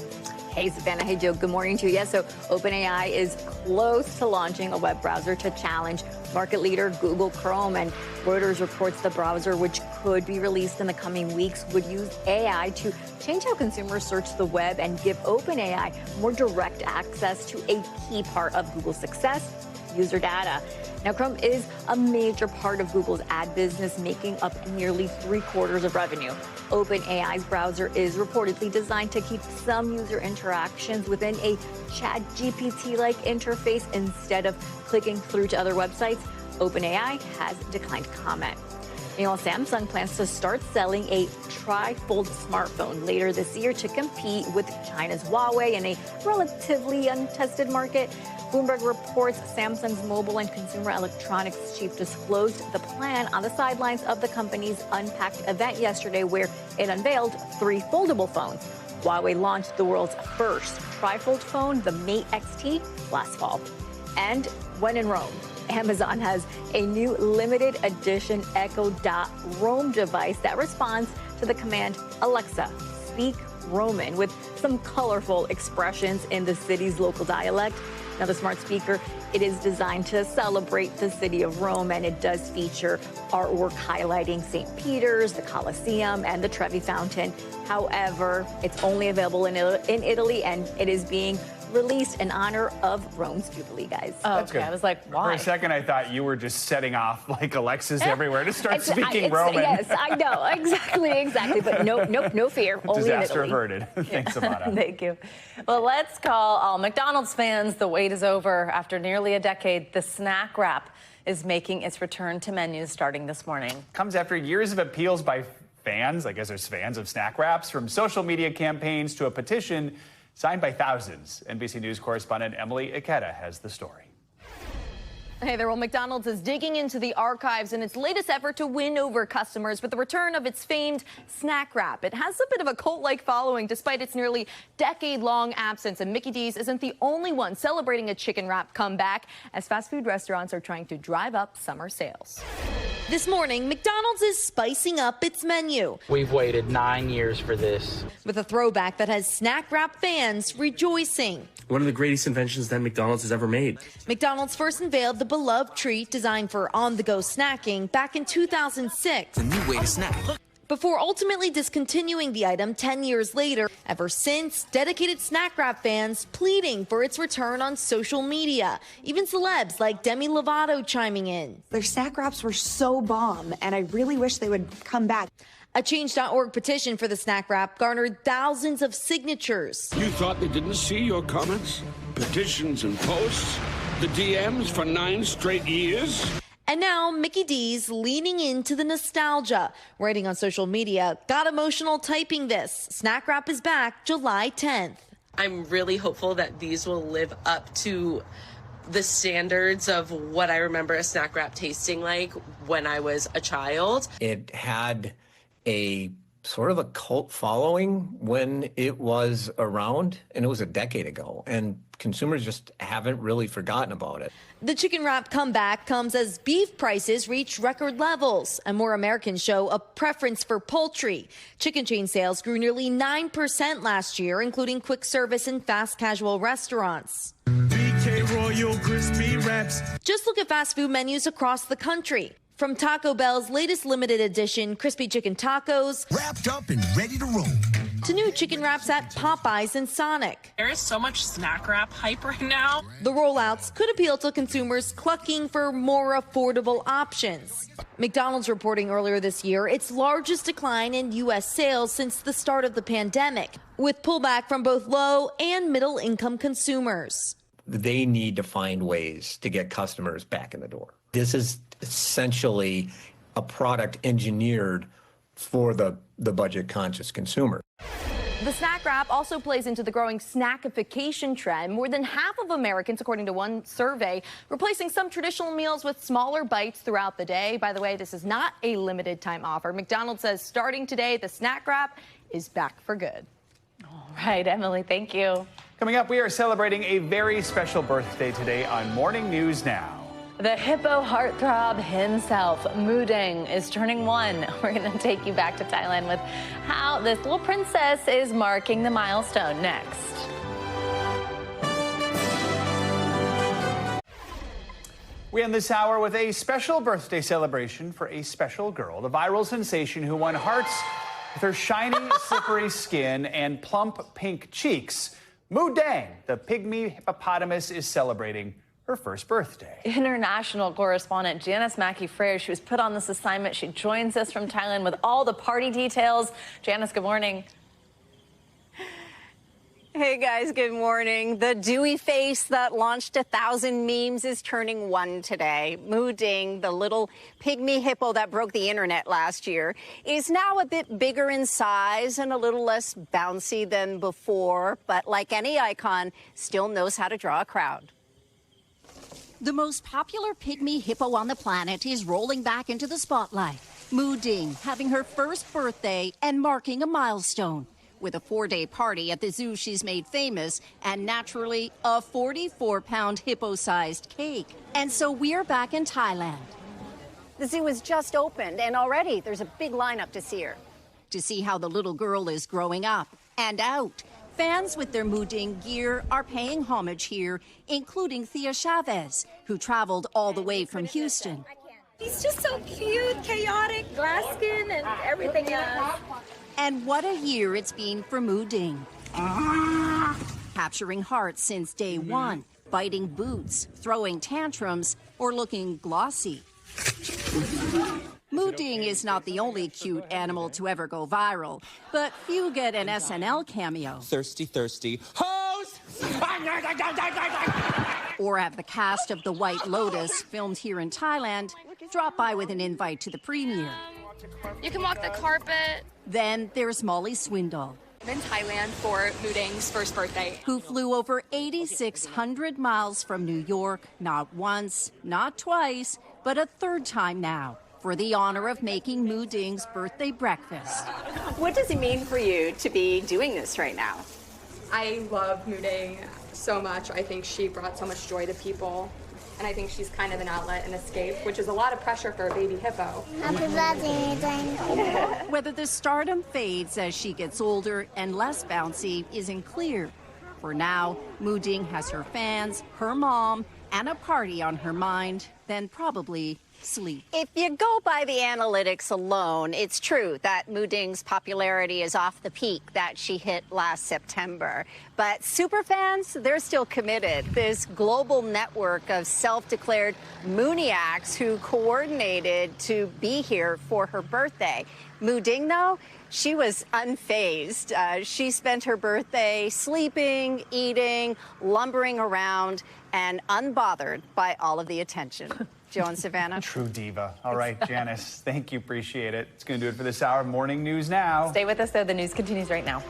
Hey, Savannah. Hey, Joe. Good morning to you. Yeah, so OpenAI is close to launching a web browser to challenge market leader Google Chrome. And Reuters reports the browser, which could be released in the coming weeks, would use AI to change how consumers search the web and give OpenAI more direct access to a key part of Google's success, user data. Now, Chrome is a major part of Google's ad business, making up nearly 3/4 of revenue. OpenAI's browser is reportedly designed to keep some user interactions within a ChatGPT-like interface instead of clicking through to other websites. OpenAI has declined comment. Meanwhile, Samsung plans to start selling a tri-fold smartphone later this year to compete with China's Huawei in a relatively untested market. Bloomberg reports Samsung's mobile and consumer electronics chief disclosed the plan on the sidelines of the company's Unpacked event yesterday, where it unveiled 3 foldable phones. Huawei launched the world's first tri-fold phone, the Mate XT, last fall. And when in Rome, Amazon has a new limited edition Echo Dot Roam device that responds to the command, Alexa, speak Roman, with some colorful expressions in the city's local dialect. Now, the smart speaker, it is designed to celebrate the city of Rome, and it does feature artwork highlighting St. Peter's, the Colosseum, and the Trevi Fountain. However, it's only available in Italy, and it is being released in honor of Rome's Jubilee, guys. Oh, That's okay. good. I was like, why? For a second, I thought you were just setting off like Alexas everywhere to start speaking Roman. Yes, I know. Exactly. But no fear. Only Disaster in Italy. averted. Thanks, Amanda. Thank you. Well, let's call all McDonald's fans. The wait is over. After nearly a decade, the snack wrap is making its return to menus starting this morning. Comes after years of appeals by fans, I guess there's fans of snack wraps, from social media campaigns to a petition signed by thousands. NBC News correspondent Emily Ikeda has the story. Hey there, well, McDonald's is digging into the archives in its latest effort to win over customers with the return of its famed snack wrap. It has a bit of a cult-like following despite its nearly decade-long absence, and Mickey D's isn't the only one celebrating a chicken wrap comeback as fast food restaurants are trying to drive up summer sales. This morning, McDonald's is spicing up its menu. We've waited 9 years for this. With a throwback that has snack wrap fans rejoicing. One of the greatest inventions that McDonald's has ever made. McDonald's first unveiled the beloved treat designed for on-the-go snacking back in 2006. A new way to snack. Before ultimately discontinuing the item 10 years later. Ever since, dedicated snack wrap fans pleading for its return on social media. Even celebs like Demi Lovato chiming in. Their snack wraps were so bomb, and I really wish they would come back. A Change.org petition for the snack wrap garnered thousands of signatures. You thought they didn't see your comments, petitions and posts, the DMs for 9 straight years? And now Mickey D's leaning into the nostalgia. Writing on social media, got emotional typing this. Snack wrap is back July 10th. I'm really hopeful that these will live up to the standards of what I remember a snack wrap tasting like when I was a child. It had a sort of a cult following when it was around, and it was a decade ago, and consumers just haven't really forgotten about it. The chicken wrap comeback comes as beef prices reach record levels, and more Americans show a preference for poultry. Chicken chain sales grew nearly 9% last year, including quick service and fast casual restaurants. BK Royal Crispy Wraps. Just look at fast food menus across the country. From Taco Bell's latest limited edition crispy chicken tacos, wrapped up and ready to roll, to new chicken wraps at Popeyes and Sonic. There is so much snack wrap hype right now. The rollouts could appeal to consumers clucking for more affordable options. McDonald's reporting earlier this year its largest decline in U.S. sales since the start of the pandemic, with pullback from both low and middle income consumers. They need to find ways to get customers back in the door. This is essentially a product engineered for the budget-conscious consumer. The snack wrap also plays into the growing snackification trend. More than half of Americans, according to one survey, replacing some traditional meals with smaller bites throughout the day. By the way, this is not a limited time offer. McDonald's says starting today, the snack wrap is back for good. All right, Emily, thank you. Coming up, we are celebrating a very special birthday today on Morning News Now. The hippo heartthrob himself, Mudeng, is turning 1. We're going to take you back to Thailand with how this little princess is marking the milestone next. We end this hour with a special birthday celebration for a special girl, the viral sensation who won hearts with her shiny, slippery skin and plump pink cheeks. Mudeng, the pygmy hippopotamus, is celebrating her first birthday. International correspondent Janice Mackey-Fraser, she was put on this assignment. She joins us from Thailand with all the party details. Janice, good morning. Hey guys, good morning. The dewy face that launched 1,000 memes is turning 1 today. Mudeng, the little pygmy hippo that broke the internet last year, is now a bit bigger in size and a little less bouncy than before, but like any icon, still knows how to draw a crowd. The most popular pygmy hippo on the planet is rolling back into the spotlight. Mudeng having her first birthday and marking a milestone. With a 4-day party at the zoo she's made famous, and naturally, a 44-pound hippo-sized cake. And so we're back in Thailand. The zoo has just opened, and already there's a big lineup to see her. To see how the little girl is growing up and out. Fans with their Mooding gear are paying homage here, including Thea Chavez, who traveled all the way from Houston. He's just so cute, chaotic, glass skin, and everything else. And what a year it's been for Mooding. Capturing hearts since day one, biting boots, throwing tantrums, or looking glossy. Mooding is not the only cute animal to ever go viral, but few get an SNL cameo. Thirsty, thirsty. Hose! Or have the cast of The White Lotus, filmed here in Thailand, drop by with an invite to the premiere. You can walk the carpet. Then there's Molly Swindle, I'm in Thailand for Mooding's first birthday. who flew over 8,600 miles from New York, not once, not twice, but a third time now, for the honor of making Mooding's birthday breakfast. What does it mean for you to be doing this right now? I love Mooding so much. I think she brought so much joy to people. And I think she's kind of an outlet and escape, which is a lot of pressure for a baby hippo. Happy birthday, Whether the stardom fades as she gets older and less bouncy isn't clear. For now, Mooding has her fans, her mom, and a party on her mind, then probably sleep. If you go by the analytics alone, it's true that Mooding's popularity is off the peak that she hit last September. But superfans, they're still committed. This global network of self-declared Mooniacs who coordinated to be here for her birthday. Mooding, though, she was unfazed. She spent her birthday sleeping, eating, lumbering around, and unbothered by all of the attention. Joe and Savannah. True diva. All right, Janice, thank you. Appreciate it. It's going to do it for this hour of Morning News Now. Stay with us, though. The news continues right now.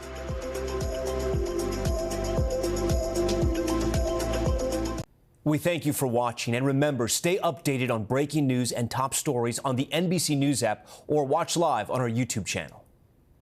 We thank you for watching, and remember, stay updated on breaking news and top stories on the NBC News app or watch live on our YouTube channel.